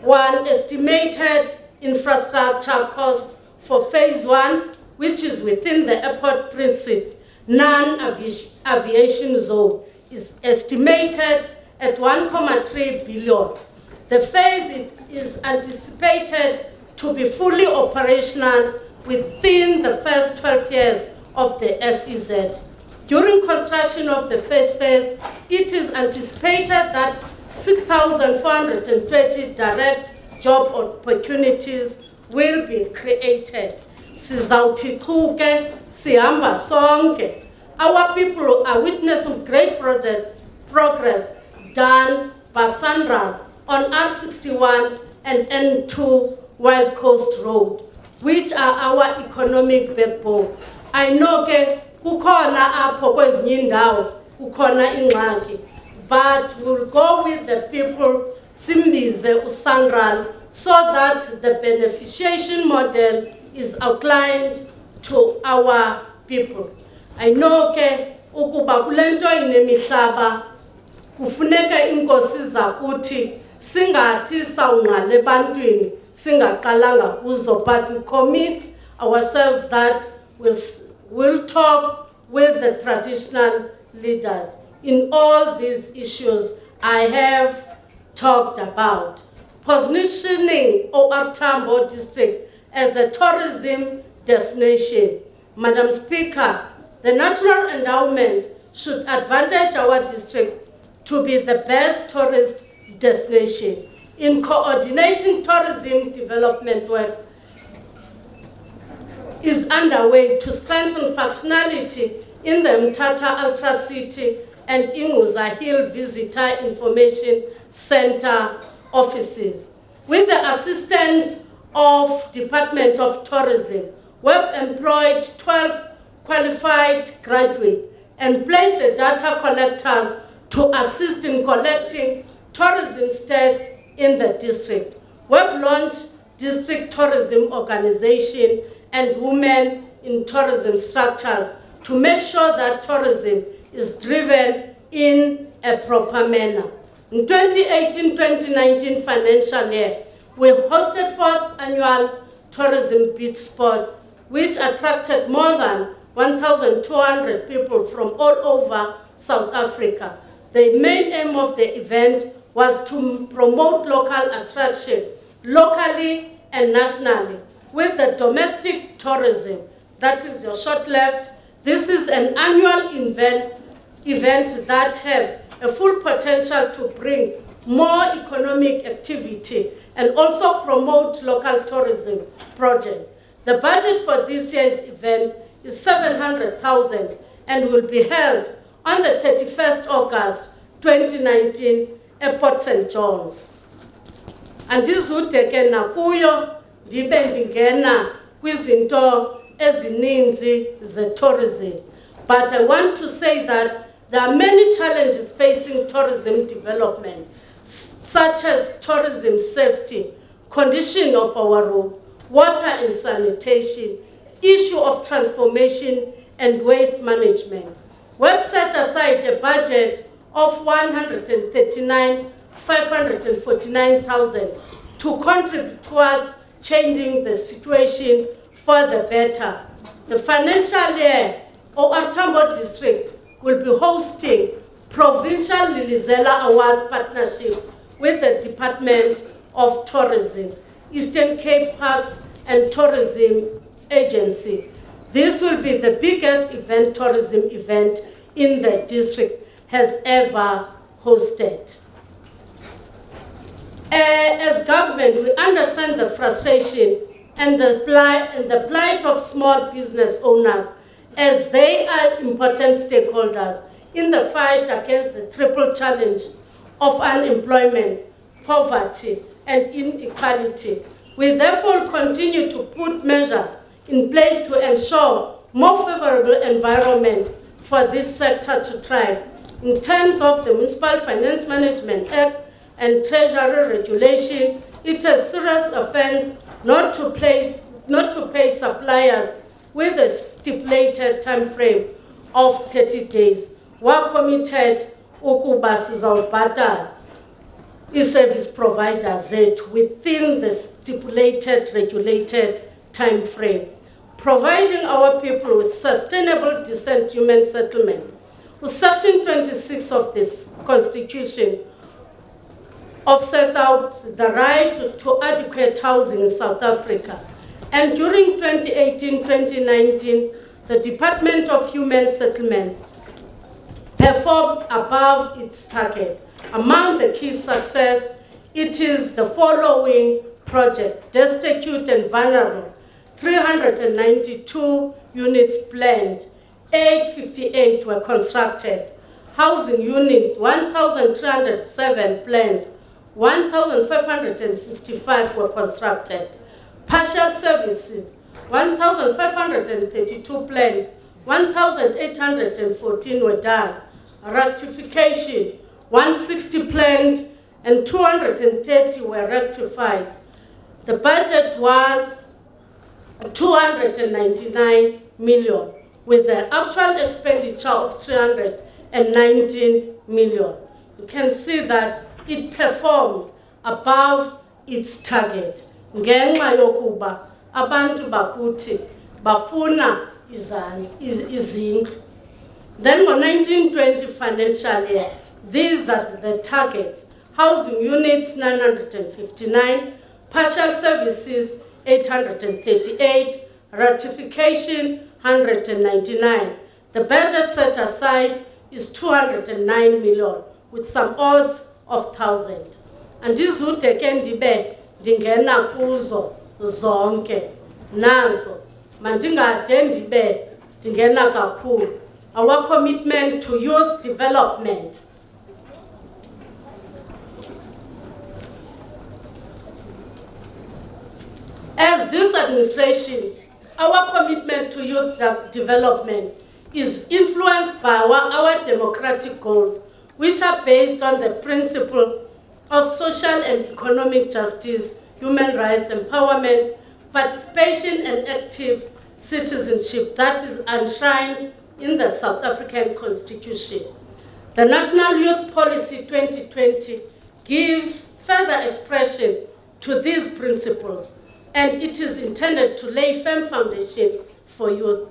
one estimated infrastructure cost for phase 1, which is within the airport precinct, non-aviation zone, is estimated at 1.3 billion. The phase is anticipated to be fully operational within the first 12 years of the SEZ. During construction of the first phase, it is anticipated that 6,430 direct job opportunities will be created. Sizawuthi chuke, sihamba sonke. Our people are witnessing great progress done by Sandra on R61 and N2 Wild Coast Road, which are our economic backbone. I know ke kukhona apho kwezinye indawo kukhona ingxaki, but we'll go with the people, simbize uSangral, so that the beneficiation model is outlined to our people. I know ke ukuba kulento inemihlaba kufuneka inkosi zakuthi singathi sawungqale ebantwini singaqalanga kuzo, but we commit ourselves that we'll talk with the traditional leaders in all these issues I have talked about. Positioning OR Tambo district as a tourism destination. Madam Speaker, the National Endowment should advantage our district to be the best tourist destination. In coordinating tourism development work is underway to strengthen functionality in the Mthatha Ultra City and Inguza Hill Visitor Information Center offices. With the assistance of Department of Tourism, we've employed 12 qualified graduates and placed the data collectors to assist in collecting tourism stats in the district. We've launched district tourism organization and women in tourism structures to make sure that tourism is driven in a proper manner. In 2018-2019 financial year, we hosted 4th annual tourism beach sport, which attracted more than 1,200 people from all over South Africa. The main aim of the event was to promote local attraction, locally and nationally, with the domestic tourism. That is your short left. This is an annual event that have a full potential to bring more economic activity and also promote local tourism projects. The budget for this year's event is 700,000 and will be held on the 31st August 2019 at Port St. John's. Andizudeke nakuyo ndibe ndingena kwizinto ezininzi ze-tourism. But I want to say that there are many challenges facing tourism development, such as tourism safety, condition of our road, water and sanitation, issue of transformation and waste management. We've set aside a budget of 139,549,000 to contribute towards changing the situation for the better. The financial year, OR Tambo District will be hosting Provincial Lilizela Awards partnership with the Department of Tourism, Eastern Cape Parks and Tourism Agency. This will be the biggest tourism event in the district has ever hosted. As government, we understand the frustration and the plight of small business owners, as they are important stakeholders in the fight against the triple challenge of unemployment, poverty, and inequality. We therefore continue to put measures in place to ensure more favorable environment for this sector to thrive. In terms of the Municipal Finance Management Act and Treasury Regulation, it is a serious offense not to pay suppliers with a stipulated time frame of 30 days. We're committed ukuba sizawubhatala i-service providers within the stipulated regulated time frame, providing our people with sustainable, decent human settlement. With Section 26 of this Constitution sets out the right to adequate housing in South Africa. And during 2018-2019, the Department of Human Settlement performed above its target. Among the key success, it is the following project: destitute and vulnerable, 392 units planned, 858 were constructed. Housing unit, 1,307 planned, 1,555 were constructed. Partial services, 1,532 planned, 1,814 were done. Rectification, 160 planned and 230 were rectified. The budget was 299 million, with the actual expenditure of 319 million. You can see that it performed above its target. Ngenxa yokuba abantu bakuthi bafuna izindlu. Then for 1920 financial year, these are the targets: housing units 959, partial services 838, ratification 199. The budget set aside is 209 million with some odds of 1,000. And this would take ndibe ndingena kuzo zonke nazo mandingade ndibe ndingena kakhulu. Our commitment to youth development. As this administration, our commitment to youth development is influenced by our democratic goals, which are based on the principle of social and economic justice, human rights, empowerment, participation, and active citizenship that is enshrined in the South African Constitution. The National Youth Policy 2020 gives further expression to these principles, and it is intended to lay firm foundation for youth.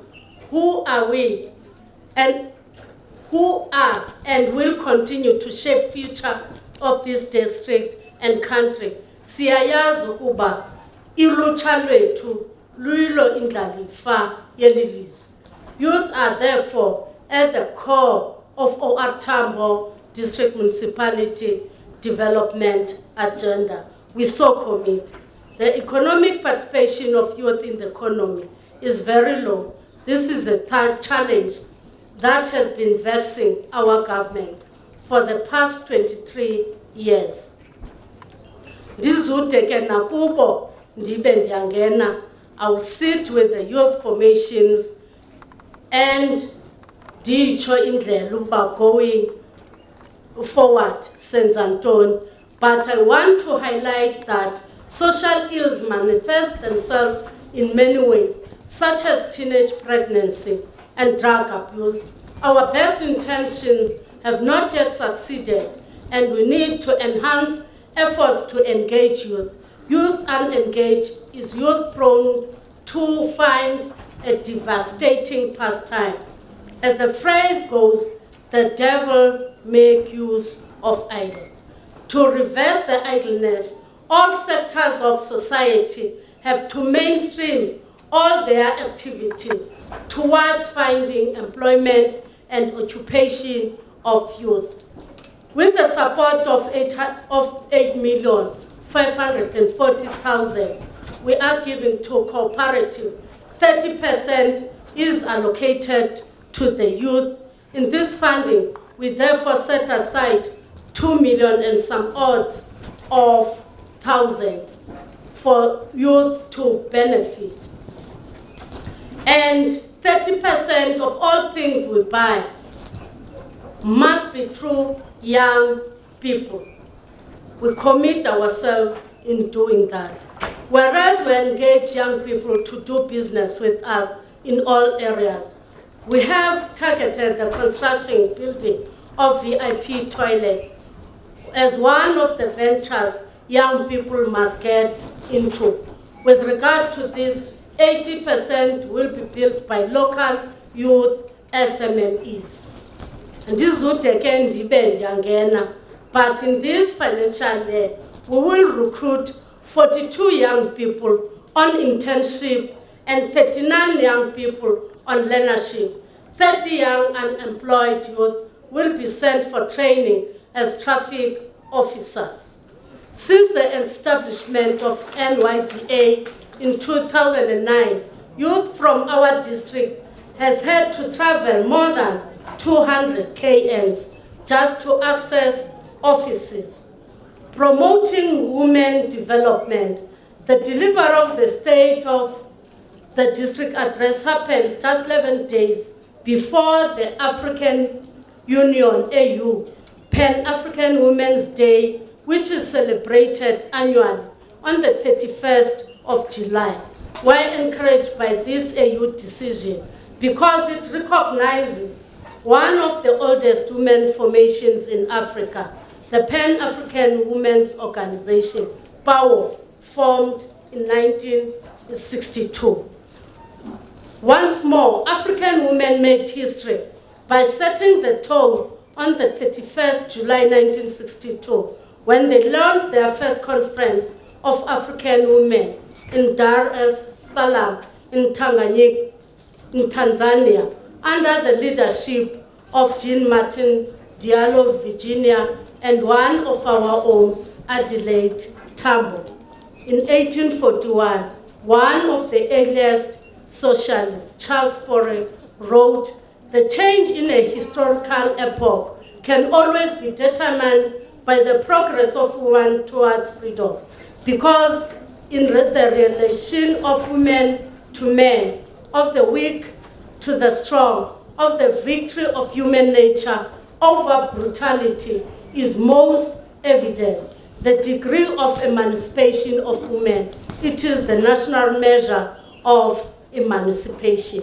Who are we, and who are and will continue to shape future of this district and country. Siyayazi ukuba ulutsha lwethu luyilo indlalifa yeli lizwe. Youth are therefore at the core of OR Tambo District Municipality Development Agenda. We so commit. The economic participation of youth in the economy is very low. This is a third challenge that has been vexing our government for the past 23 years. Ndizudeke nakubo ndibe ndiyangena. I will sit with the youth formations and nditsho indlela uba going forward senza ntoni. But I want to highlight that social ills manifest themselves in many ways, such as teenage pregnancy and drug abuse. Our best intentions have not yet succeeded, and we need to enhance efforts to engage youth. Youth unengaged is youth prone to find a devastating pastime. As the phrase goes, the devil make use of idle. To reverse the idleness, all sectors of society have to mainstream all their activities towards finding employment and occupation of youth. With the support of 8,540,000, we are giving to cooperative. 30% is allocated to the youth. In this funding, we therefore set aside 2 million and some odds of thousand for youth to benefit. And 30% of all things we buy must be through young people. We commit ourselves in doing that. Whereas we engage young people to do business with us in all areas, we have targeted the construction building of VIP toilets as one of the ventures young people must get into. With regard to this, 80% will be built by local youth SMMEs. And this would again depend on, but in this financial year, we will recruit 42 young people on internship and 39 young people on learnership. 30 young unemployed youth will be sent for training as traffic officers. Since the establishment of NYDA in 2009, youth from our district has had to travel more than 200 kms just to access offices. Promoting women development, the delivery of the state of the district address happened just 11 days before the African Union, AU, Pan-African Women's Day, which is celebrated annually on the 31st of July. We're encouraged by this AU decision because it recognizes one of the oldest women formations in Africa, the Pan-African Women's Organization, PAWO, formed in 1962. Once more, African women made history by setting the tone on the 31st July 1962, when they launched their first conference of African women in Dar es Salaam in Tanzania, under the leadership of Jean Martin Diallo, Virginia, and one of our own, Adelaide Tambo. In 1841, one of the earliest socialists, Charles Fourier, wrote, "The change in a historical epoch can always be determined by the progress of women towards freedom, because in the relation of women to men, of the weak to the strong, of the victory of human nature over brutality is most evident. The degree of emancipation of women, it is the national measure of emancipation.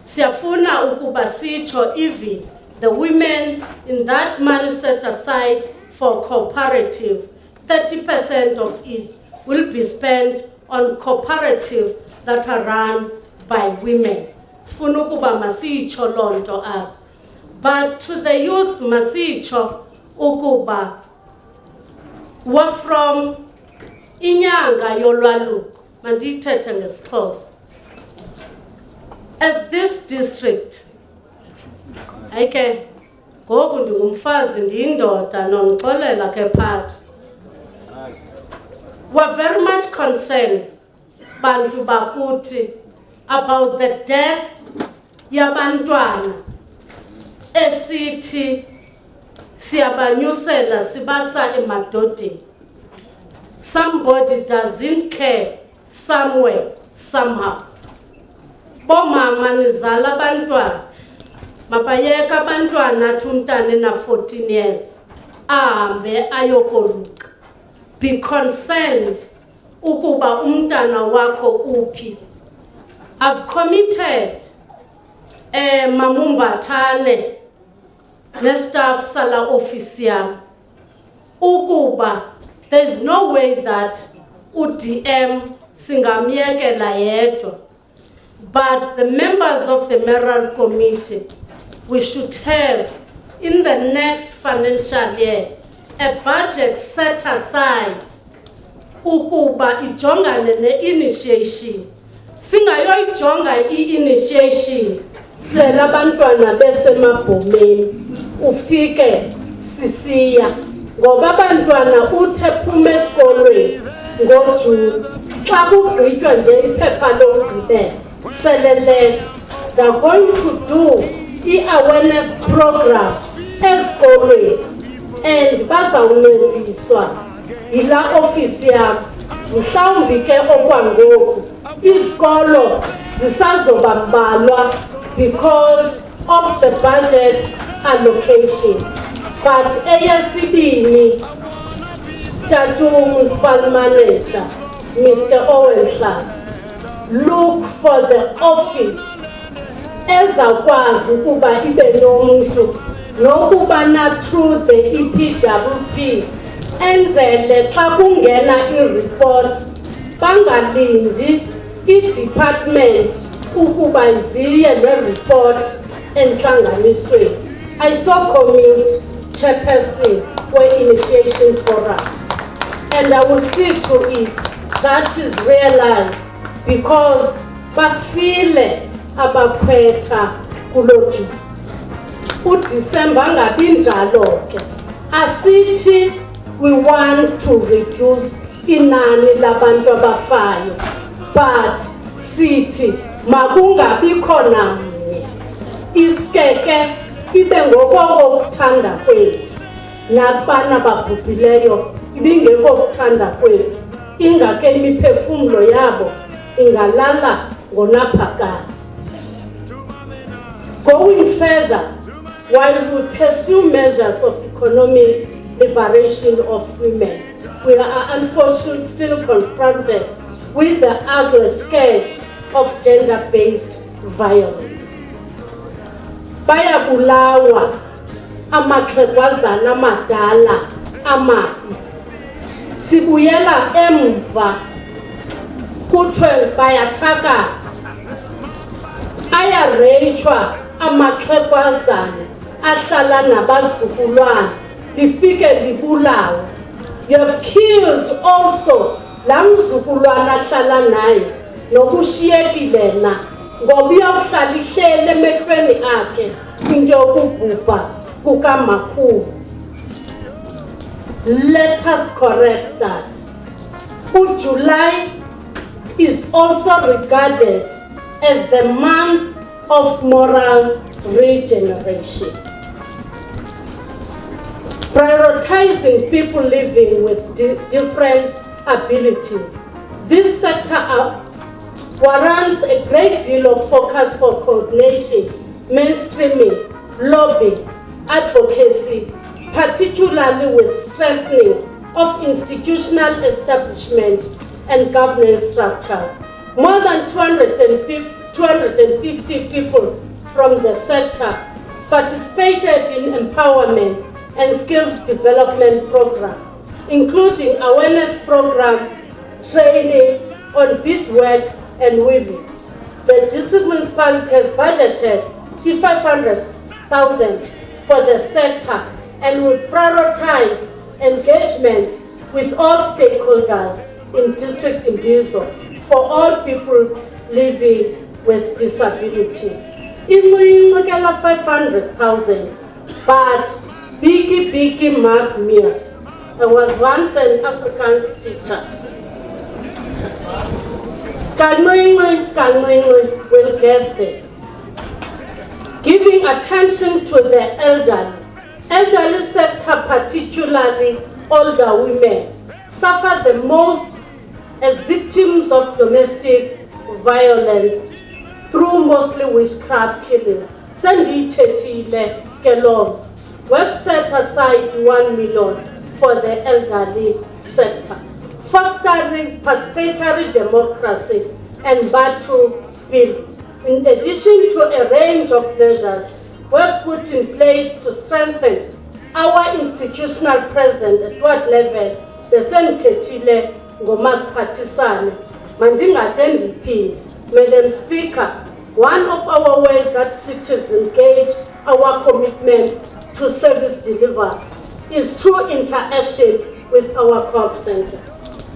Siyafuna ukuba sitsho even the women in that money set aside for cooperative, 30% of it will be spent on cooperative that are run by women. Sifuna ukuba masitsho lonto apha. But to the youth masitsho ukuba we're from inyanga yolwaluko, mandithethe ngesixhosa. As this district, okay, ngoku ndingumfazi ndiyindoda nomxolela ke phatha. We're very much concerned, bantu bakuthi, about the death yabantwana esithi siyabanyusela sibasa emadodeni. Somebody doesn't care somewhere, somehow. Bomama nizala abantwana, mabayeka abantwana athi umntana ena 14 years, ahambe ayokoluka. Be concerned ukuba umntana wakho uphi. I've committed mamumbathane ne-staff sala office yam ukuba there's no way that u-DM singamyekela yedwa, but the members of the mayoral committee, we should have in the next financial year a budget set aside ukuba ijongane ne-initiation. Singayoyijonga i-initiation sela abantwana besemabhomeni ufike sisiya ngoba abantwana uthe phuma esikolweni ngoJuni xa kugqitywa nje iphepha lokugqibela selele they're going to do i-awareness program esikolweni and bazawuncediswa yila ofisi yam. Mhlawumbi ke okwangoku izikolo zisazobambalwa because of the budget allocation. But eyesibini, Tatu Municipal Manager, Mr. Owen Class, look for the office ezakwazi ukuba ibe nomuntu nokuba na through the EPWP enzele xa kungena i-report bangalindi i-department ukuba ziye le-report entlanganisweni. I saw commute chairperson we-initiation forum, and I will see to it that is realized because bafile abakhwetha kuloju. UDisemba ngabi njalo ke. Asithi we want to reduce inani labantu abafayo, but sithi makungabikho namnye. Isikeke ibe ngokokuthanda kwethu nabana babhubhileyo ibingekho kuthanda kwethu, ingake imiphefumlo yabo ingalala ngonaphakade. Going further, while we pursue measures of economic liberation of women, we are unfortunately still confronted with the ugly scourge of gender-based violence. Bayabulawa amaxhegwazana amadala amabi. Sibuyela emva kuthiwe bayathakatha. Ayareyitshwa amaxhegwazana ahlala nabazukulwana lifike libulawa. You have killed also laa mzukulwana ahlala naye nokushiyekile na ngoba uyokuhlala ihleli emehlweni akhe into yokubhubha kukamakhulu. Let us correct that. July is also regarded as the month of moral regeneration. Prioritizing people living with different abilities This sector warrants a great deal of focus for coordination, mainstreaming, lobbying, advocacy, particularly with strengthening of institutional establishment and governance structures. More than 250 people from the sector participated in empowerment and skills development programs, including awareness program, training on beadwork and weaving. The district municipality has budgeted 500,000 for the sector and will prioritize engagement with all stakeholders in District Imbizo for all people living with disabilities. In 500,000, but Biggie Mark Mir. I was once an Afrikaans teacher. Will get there. Giving attention to the elderly sector, particularly older women, suffer the most as victims of domestic violence through mostly witchcraft killing. Sendithetile kelong. We've set aside 1 million for the elderly sector, fostering participatory democracy and battle bill. In addition to a range of measures we've put in place to strengthen our institutional presence at what level, the Sendithetile ngomasiphathisane. Mandingatendiphinde. Madam Speaker, one of our ways that cities engage our commitment to service delivery is through interaction with our call center.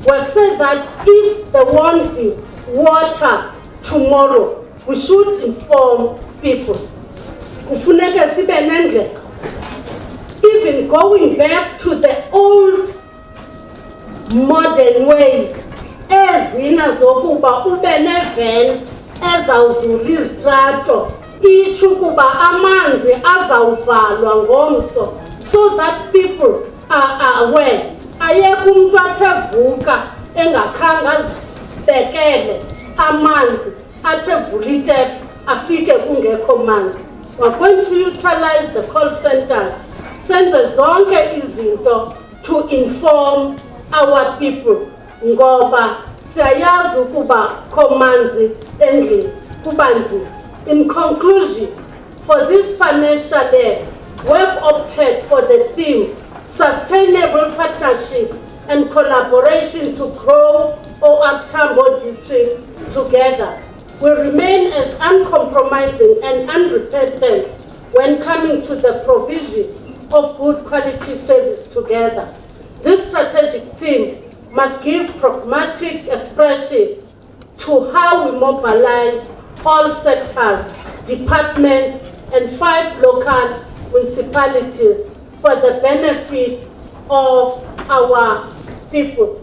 We've said that if there won't be water tomorrow, we should inform people. Even going back to the old modern ways, ezina zokuba ube nevan ezawuzula izitrato, itsho ukuba amanzi azawuvalwa ngomso, so that people are aware. Ayekho umuntu athevuka engakhange azibekele amanzi, athevula itepu afike kungekho manzi. We're going to utilize the call centers, senze zonke izinto to inform our people. Ngoba siyayazi ukuba komanzi endlini kubanzi. In conclusion, for this financial year, we've opted for the theme sustainable partnership and collaboration to grow our Tambo district together. We remain as uncompromising and unrepentant when coming to the provision of good quality service together. This strategic theme must give pragmatic expression to how we mobilize all sectors, departments, and 5 local municipalities for the benefit of our people.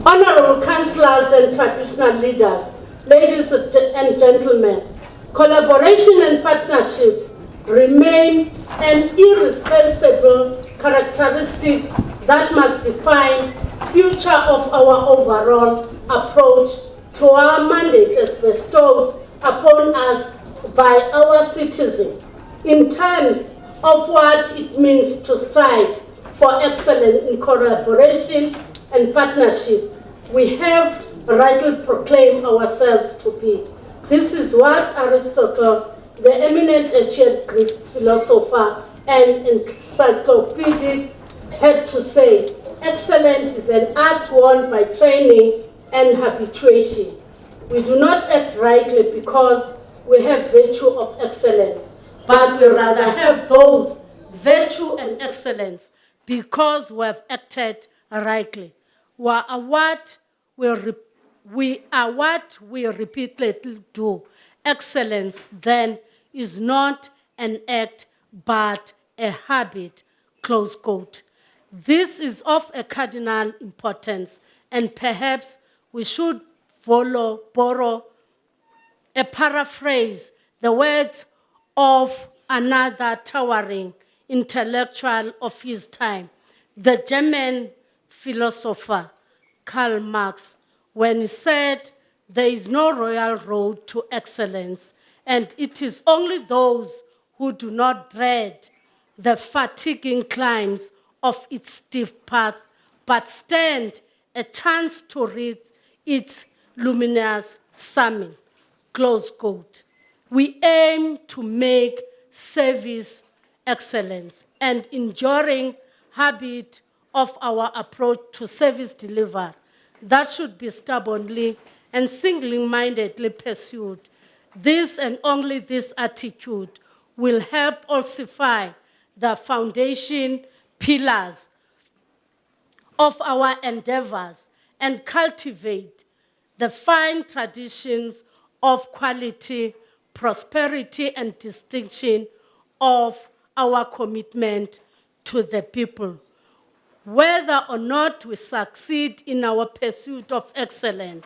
Honorable councillors and traditional leaders, ladies and gentlemen, collaboration and partnerships remain an irreplaceable characteristic that must define future of our overall approach to our mandate as bestowed upon us by our citizens in terms of what it means to strive for excellence in collaboration and partnership. We have rightly proclaimed ourselves to be. This is what Aristotle, the eminent ancient Greek philosopher and encyclopedic, had to say. Excellence is an art won by training and habituation. We do not act rightly because we have virtue of excellence, but we rather have those virtue and excellence because we have acted rightly. We are what we repeatedly do. Excellence, then, is not an act, but a habit, close quote. This is of a cardinal importance, and perhaps we should borrow a paraphrase, the words of another towering intellectual of his time, the German philosopher Karl Marx when he said, "There is no royal road to excellence, and it is only those who do not dread the fatiguing climbs of its steep path, but stand a chance to reach its luminous summit." Close quote. We aim to make service excellence and enduring habit of our approach to service delivery that should be stubbornly and single-mindedly pursued. This and only this attitude will help ossify the foundation pillars of our endeavors and cultivate the fine traditions of quality, prosperity, and distinction of our commitment to the people. Whether or not we succeed in our pursuit of excellence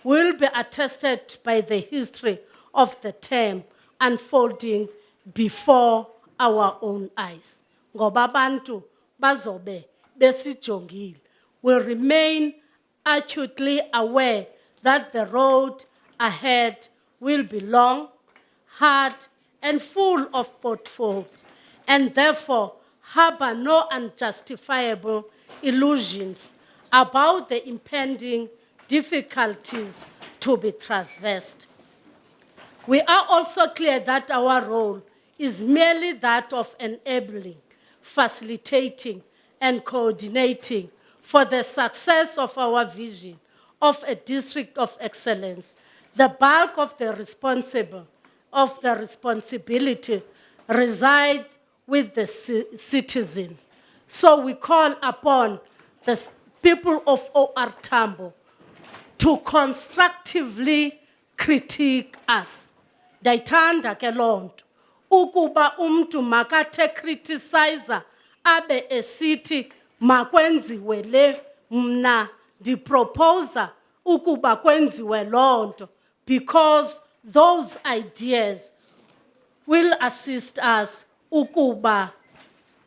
will be attested by the history of the term unfolding before our own eyes. Ngoba abantu bazobe besijongile. We remain acutely aware that the road ahead will be long, hard, and full of potholes, and therefore harbor no unjustifiable illusions about the impending difficulties to be traversed. We are also clear that our role is merely that of enabling, facilitating, and coordinating for the success of our vision of a district of excellence. The bulk of the responsibility resides with the citizen. So we call upon the people of OR Tambo to constructively critique us. Daitanda ke lonto ukuba umntu makathe criticizer abe esithi makwenziwe le mna di proposer ukuba kwenziwe lonto, because those ideas will assist us ukuba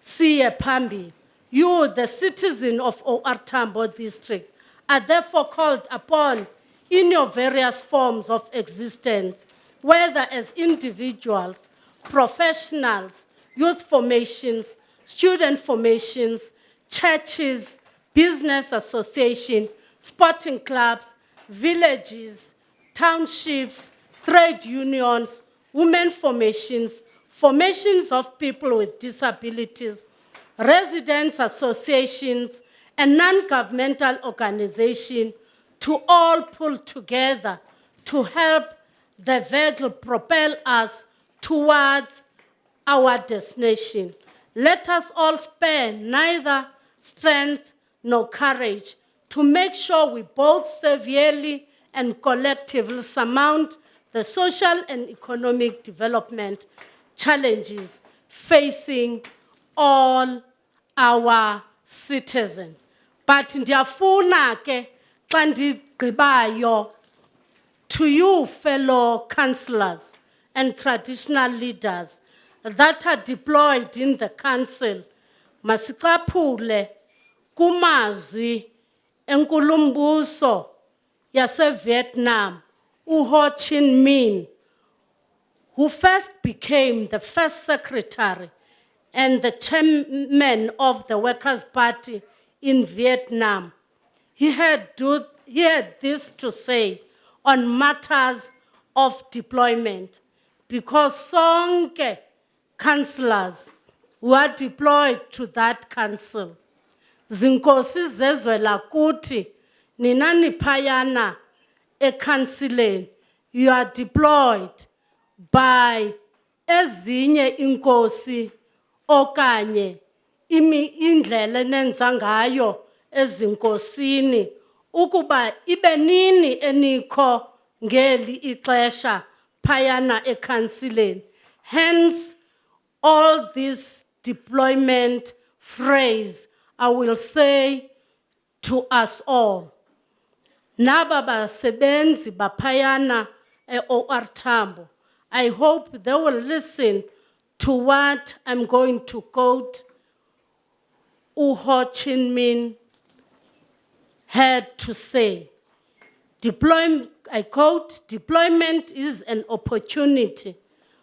siye phambili. You, the citizen of OR Tambo district, are therefore called upon in your various forms of existence, whether as individuals, professionals, youth formations, student formations, churches, business associations, sporting clubs, villages, townships, trade unions, women formations, formations of people with disabilities, residents associations, and non-governmental organizations, to all pull together to help the vehicle propel us towards our destination. Let us all spare neither strength nor courage to make sure we both severely and collectively surmount the social and economic development challenges facing all our citizens. But ndiyafuna ke xa ndigqibayo, to you fellow councillors and traditional leaders that are deployed in the council, masicaphule kumazwi enkulumbuso yase-Vietnam, Ho Chi Minh, who first became the first secretary and the chairman of the Workers' Party in Vietnam. He had this to say on matters of deployment, because sonke councillors were deployed to that council. Zinkosi zezwe lakuti, ninani payana councileni, you are deployed by ezinye inkosi okanye indlela nenza ngayo ezinkosini ukuba ibe nini enikho ngeli ixesha payana councileni. Hence, all this deployment phrase, I will say to us all, naba basebenzi bapayana OR Tambo, I hope they will listen to what I'm going to quote Ho Chi Minh had to say. I quote, deployment is an opportunity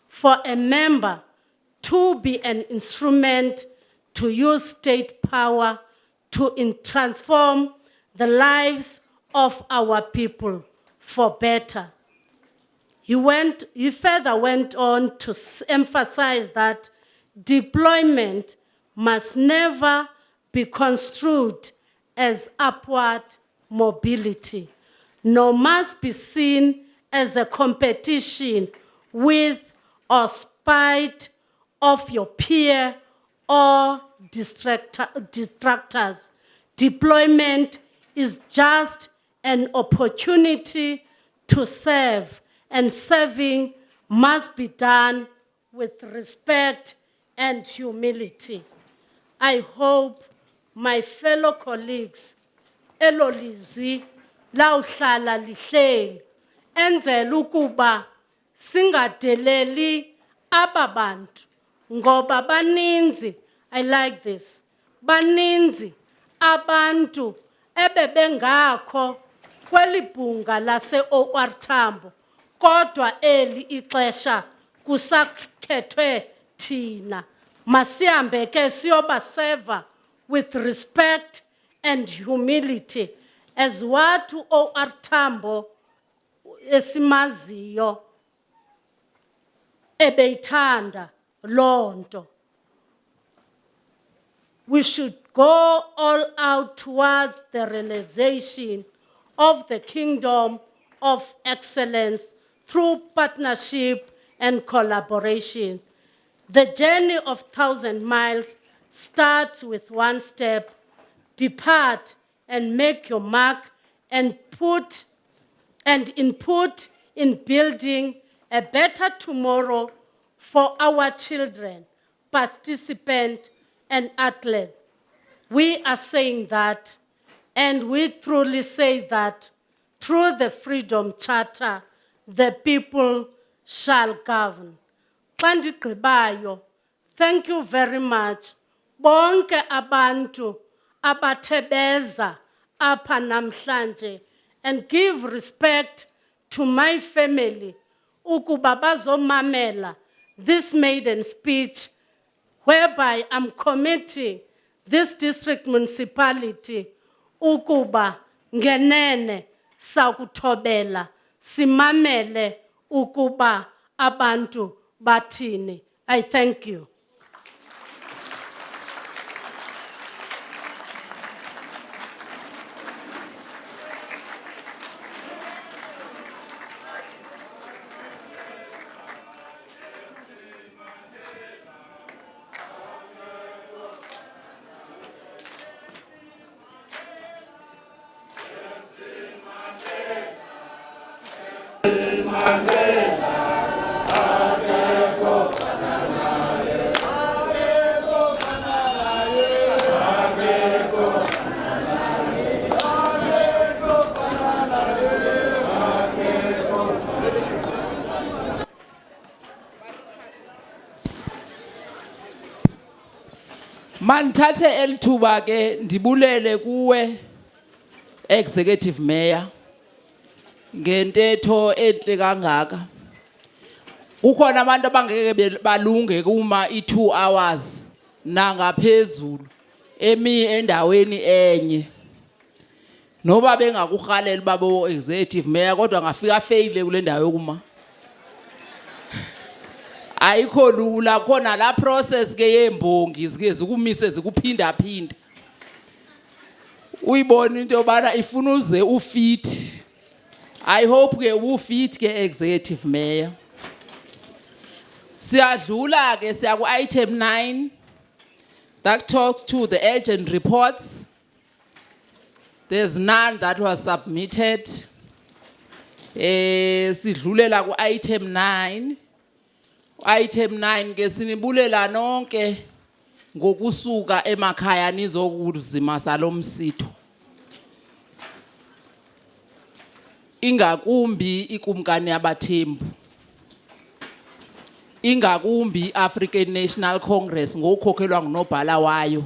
for a member to be an instrument to use state power to transform the lives of our people for better. He further went on to emphasize that deployment must never be construed as upward mobility, nor must be seen as a competition with or spite of your peer or detractors. Deployment is just an opportunity to serve, and serving must be done with respect and humility. I hope my fellow colleagues, elo lizwi lawuhlala lihleli, enzela ukuba singadeleli aba bantu, ngoba baninzi, I like this, baninzi abantu ebebengakho kweli bhunga lase OR Tambo, kodwa eli ixesha kusakhethwe thina. Masihambe ke siyobaseva with respect and humility, as what OR Tambo esimaziyo ebeyithanda lonto. We should go all out towards the realization of the kingdom of excellence through partnership and collaboration. The journey of 1,000 miles starts with one step. Be part and make your mark and input in building a better tomorrow for our children, participants, and athletes. We are saying that, and we truly say that through the Freedom Charter, the people shall govern. Xandigqibayo, thank you very much. Bonke abantu abathebeza apha namhlanje, and give respect to my family ukuba bazomamela this maiden speech, whereby I'm committing this district municipality ukuba ngenene sakuthobela simamele ukuba abantu bathini. I thank you. Mandithathe elithuba ke ndibulele kuwe executive mayor ngentetho enhle kangaka. Kukhona abantu abangeke balunge kuma i2 hours nangaphezulu emi endaweni enye. Noba bengakurhalela babo executive mayor kodwa ngafika fail kule ndawo yokuma. Ayikho lula khona la process ke yembongi zike zikumise zikuphinda phinda. Uyibona into yobana ifuna uze ufit. I hope ke ufit ke executive mayor. Siyadlula ke siya ku item 9 that talks to the urgent reports. There's none that was submitted. Sidlulela ku item 9. Item 9 ke sinibulela nonke ngokusuka emakhaya nizokuzima salomsitho. Ingakumbi ikumkani yabaThembu. Ingakumbi African National Congress ngokukhokhelwa ngunobhala wayo.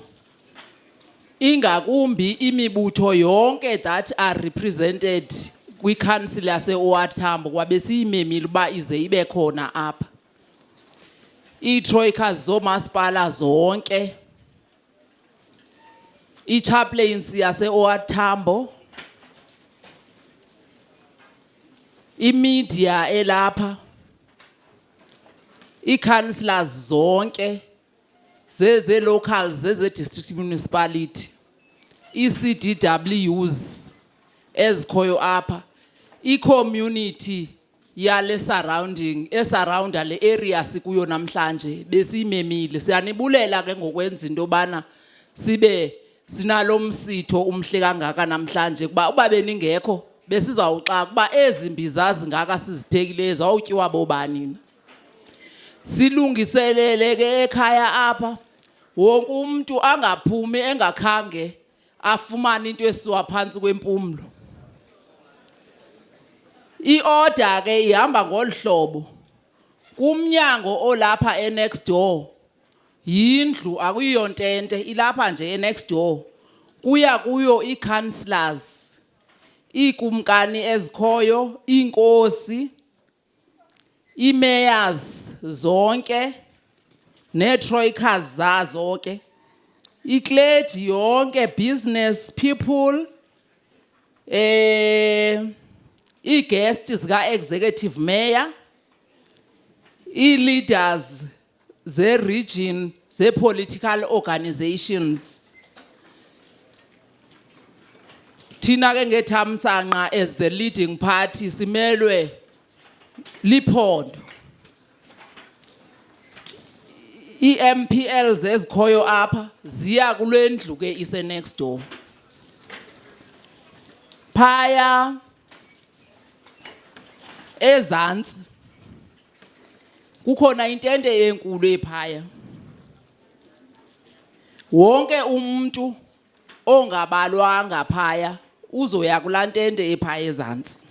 ingakumbi imibutho yonke that are represented kwi-council yase-OR Tambo kwabe siyimemile uba ize ibe khona apha. Ii-troikas zoomasipala zonke, i-chaplains yase-OR Tambo, i-media elapha, ii-councillors zonke, zeze-locals, zeze-district municipality, ii-CDWs ezikhoyo apha, i-community yale surrounding, esurrounda le area sikuyo namhlanje, besiyimemile. Siyanibulela ke ngokwenza into yobana sibe sinalo msitho umhle kangaka namhlanje kuba uba beningekho besizawuxaka kuba ezi mbiza zingaka siziphekileyo zawutyiwa bobani. Silungiselele ke ekhaya apha wonke umuntu angaphumi engakhange afumane into esiwa phantsi kwempumlo. I-order ke ihamba ngolu hlobo. Kumnyango olapha e-next door, yindlu akuyiyo ntente, ilapha nje e-next door. Kuya kuyo ii-councillors, iikumkani ezikhoyo, iinkosi, ii-mayors zonke, nee-troikas zazo ke, i-clergy yonke, business people, ii-guests zika-executive mayor, ii-leaders ze-region, ze-political organizations. Thina ke ngethamsanqa as the leading party simelwe liphondo. I-MPLs ezikhoyo apha ziya kule ndlu ke ise next door. Phaya ezantsi kukhona intente enkulu ephaya. Wonke umuntu ongabalwanga phaya uzoya kulaa ntente ephaya ezantsi.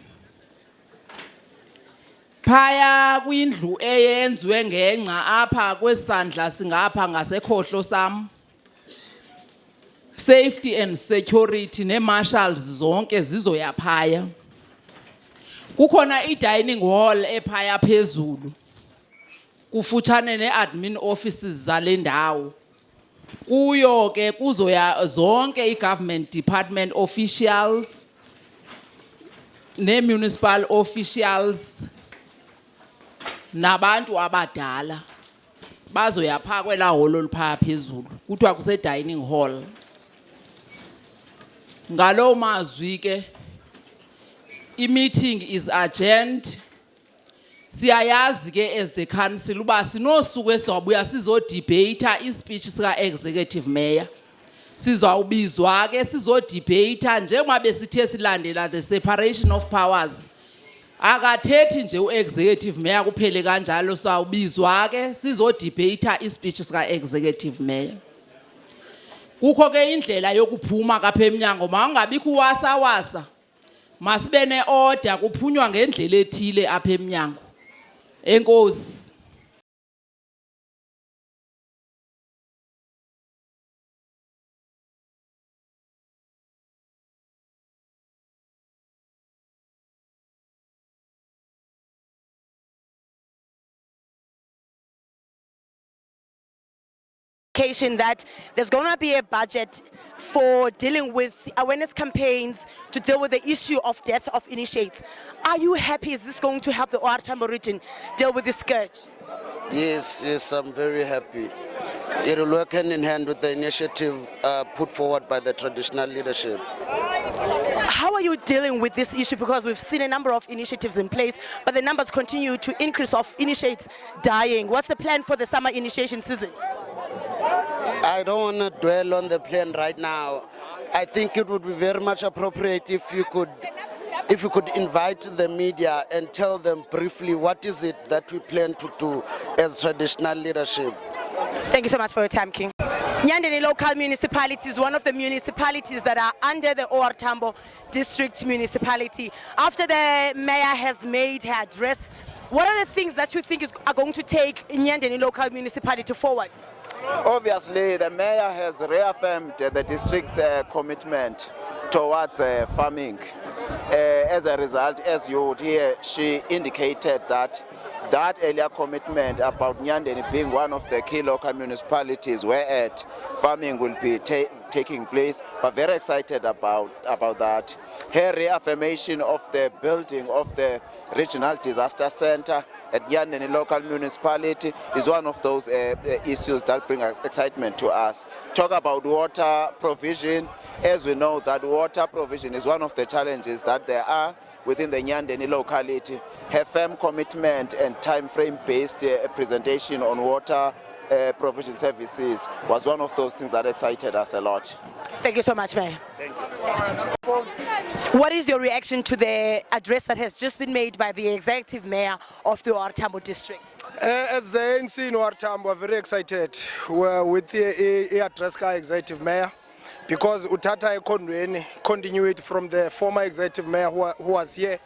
Phaya kwindlu eyenziwe ngengca apha kwesandla singapha ngasekhohlo sam, safety and security ne-marshals zonke zizoya phaya. Kukhona i-dining hall ephaya phezulu kufutshane ne-admin offices zale ndawo. Kuyo ke kuzoya zonke i-government department officials ne-municipal officials nabantu abadala bazoya phaa kwelaa holo liphaya phezulu, kuthiwa kuse-dining hall. Ngaloo mazwi ke i-meeting is adjourned. Siyayazi ke as the council uba sinosuku esizabuya sizodibheyitha i-speech sika-executive mayor. Sizawubizwa ke sizodibheyitha njengoba besithe silandela the separation of powers. Akathethi nje u-executive mayor kuphele kanjalo, sawubizwa ke sizodibheyitha i-speech sika-executive mayor. Kukho ke indlela yokuphuma kapha emnyango, mawungabikho uwasa-wasa, masibe ne-order kuphunywa ngendlela ethile apha emnyango. Enkosi. That there's going to be a budget for dealing with awareness campaigns to deal with the issue of death of initiates. Are you happy? Is this going to help the OR Tambo region deal with this scourge? Yes, I'm very happy. It will work hand in hand with the initiative put forward by the traditional leadership. How are you dealing with this issue? Because we've seen a number of initiatives in place, but the numbers continue to increase of initiates dying. What's the plan for the summer initiation season? I don't want to dwell on the plan right now. I think it would be very much appropriate if you could invite the media and tell them briefly what is it that we plan to do as traditional leadership. Thank you so much for your time, King. Nyandeni local municipality is one of the municipalities that are under the OR Tambo district municipality. After the mayor has made her address, what are the things that you think are going to take Nyandeni local municipality forward? Obviously, the mayor has reaffirmed the district's commitment towards farming. As a result, as you would hear, she indicated that earlier commitment about Nyandeni being one of the key local municipalities where farming will be taking place. We're very excited about that. Her reaffirmation of the building of the Regional Disaster Center at Nyandeni local municipality is one of those issues that bring excitement to us. Talk about water provision. As we know that water provision is one of the challenges that there are within the Nyandeni locality. Her firm commitment and time frame based presentation on water provision services was one of those things that excited us a lot. Thank you so much, Mayor. Thank you. What is your reaction to the address that has just been made by the executive mayor of the OR Tambo district? As the ANC in OR Tambo, we're very excited with the address by executive mayor, because utata ekhondweni continued from the former executive mayor who was here,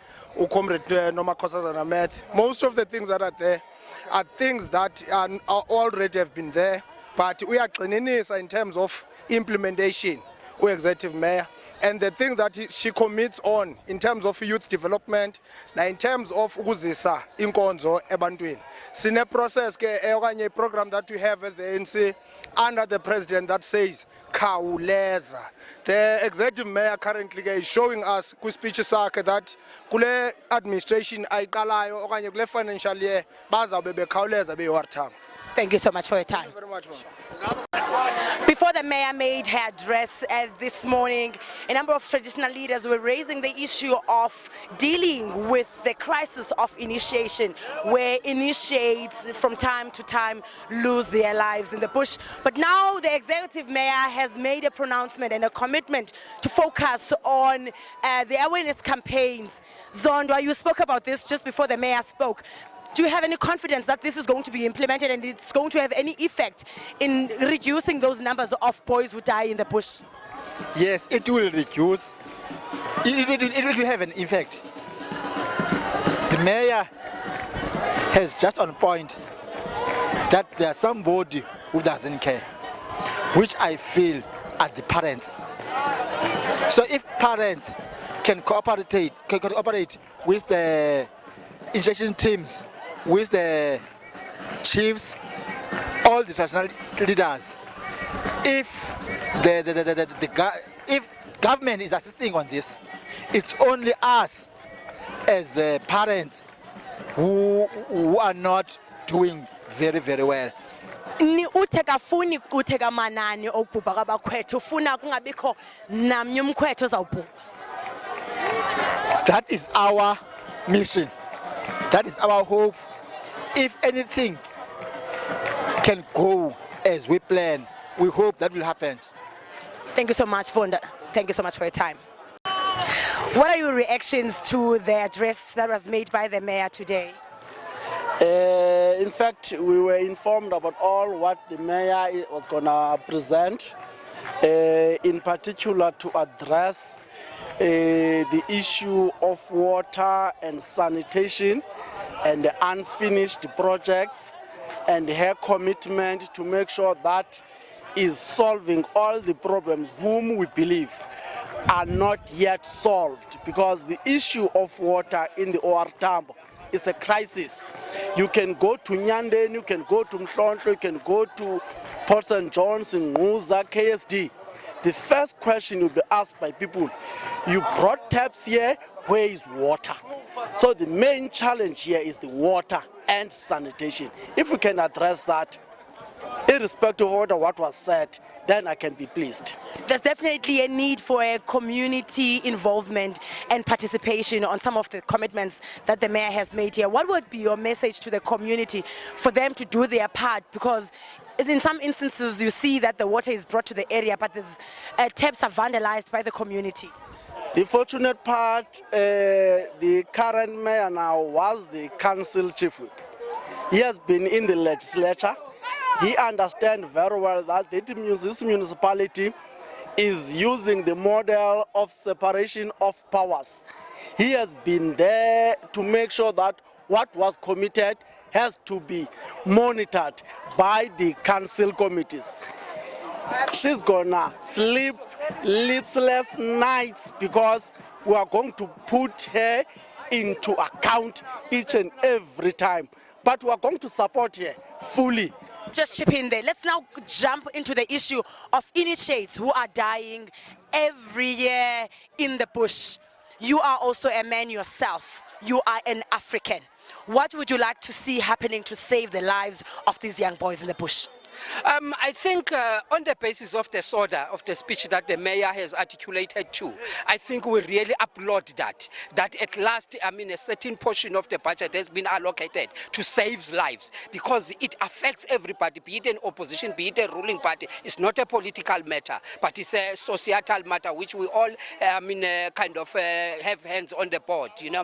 Comrade Nomakosazana Meth. Most of the things that are there are things that are already have been there, but we are cleaning in terms of implementation with executive mayor. And the thing that she commits on in terms of youth development, now in terms of ukuzisa inkonzo ebantwini. Sine process ke okanye program that we have as the ANC under the president that says khawuleza. The executive mayor currently is showing us ku speech sakhe that kule administration ayiqalayo okanye kule financial year bazabe bekhawuleza be-OR Tambo. Thank you so much for your time. Thank you very much, Before the mayor made her address this morning, a number of traditional leaders were raising the issue of dealing with the crisis of initiation, where initiates from time to time lose their lives in the bush. But now the executive mayor has made a pronouncement and a commitment to focus on the awareness campaigns. Zondwa, you spoke about this just before the mayor spoke. Do you have any confidence that this is going to be implemented and it's going to have any effect in reducing those numbers of boys who die in the bush? Yes, it will reduce. It will have an effect. The mayor has just on point that there's somebody who doesn't care, which I feel are the parents. So if parents can cooperate with the injection teams, with the chiefs, all the traditional leaders, if if government is assisting on this, it's only us as parents who are not doing very well. Ni utekafuni kuteka manani okubhuba kwabakhwethu ufuna kungabikho namnye umkhwethu ozawubhubha. That is our mission. That is our hope. If anything can go as we plan, we hope that will happen. Thank you so much, Fonda. Thank you so much for your time. What are your reactions to the address that was made by the mayor today? In fact, we were informed about all what the mayor was going to present, in particular to address the issue of water and sanitation and the unfinished projects, and her commitment to make sure that is solving all the problems whom we believe are not yet solved, because the issue of water in the OR Tambo is a crisis. You can go to Nyandeni, you can go to Mhlonhlo, you can go to Port St. John's, Nguza, KSD. The first question will be asked by people, you brought taps here, where is water? So the main challenge here is the water and sanitation. If we can address that, irrespective of what was said, then I can be pleased. There's definitely a need for a community involvement and participation on some of the commitments that the mayor has made here. What would be your message to the community for them to do their part? Because in some instances you see that the water is brought to the area, but taps are vandalized by the community. The fortunate part, the current mayor now was the council chief whip. He has been in the legislature. He understands very well that this municipality is using the model of separation of powers. He has been there to make sure that what was committed has to be monitored by the council committees. She's gonna sleep sleepless nights because we are going to put her into account each and every time. But we are going to support her fully. Just chip in there. Let's now jump into the issue of initiates who are dying every year in the bush. You are also a man yourself. You are an African. What would you like to see happening to save the lives of these young boys in the bush? I think on the basis of the SODA, of the speech that the mayor has articulated to, I think we really applaud that at last, a certain portion of the budget has been allocated to save lives, because it affects everybody, be it an opposition, be it a ruling party. It's not a political matter, but it's a societal matter which we all, kind of have hands on the board, you know.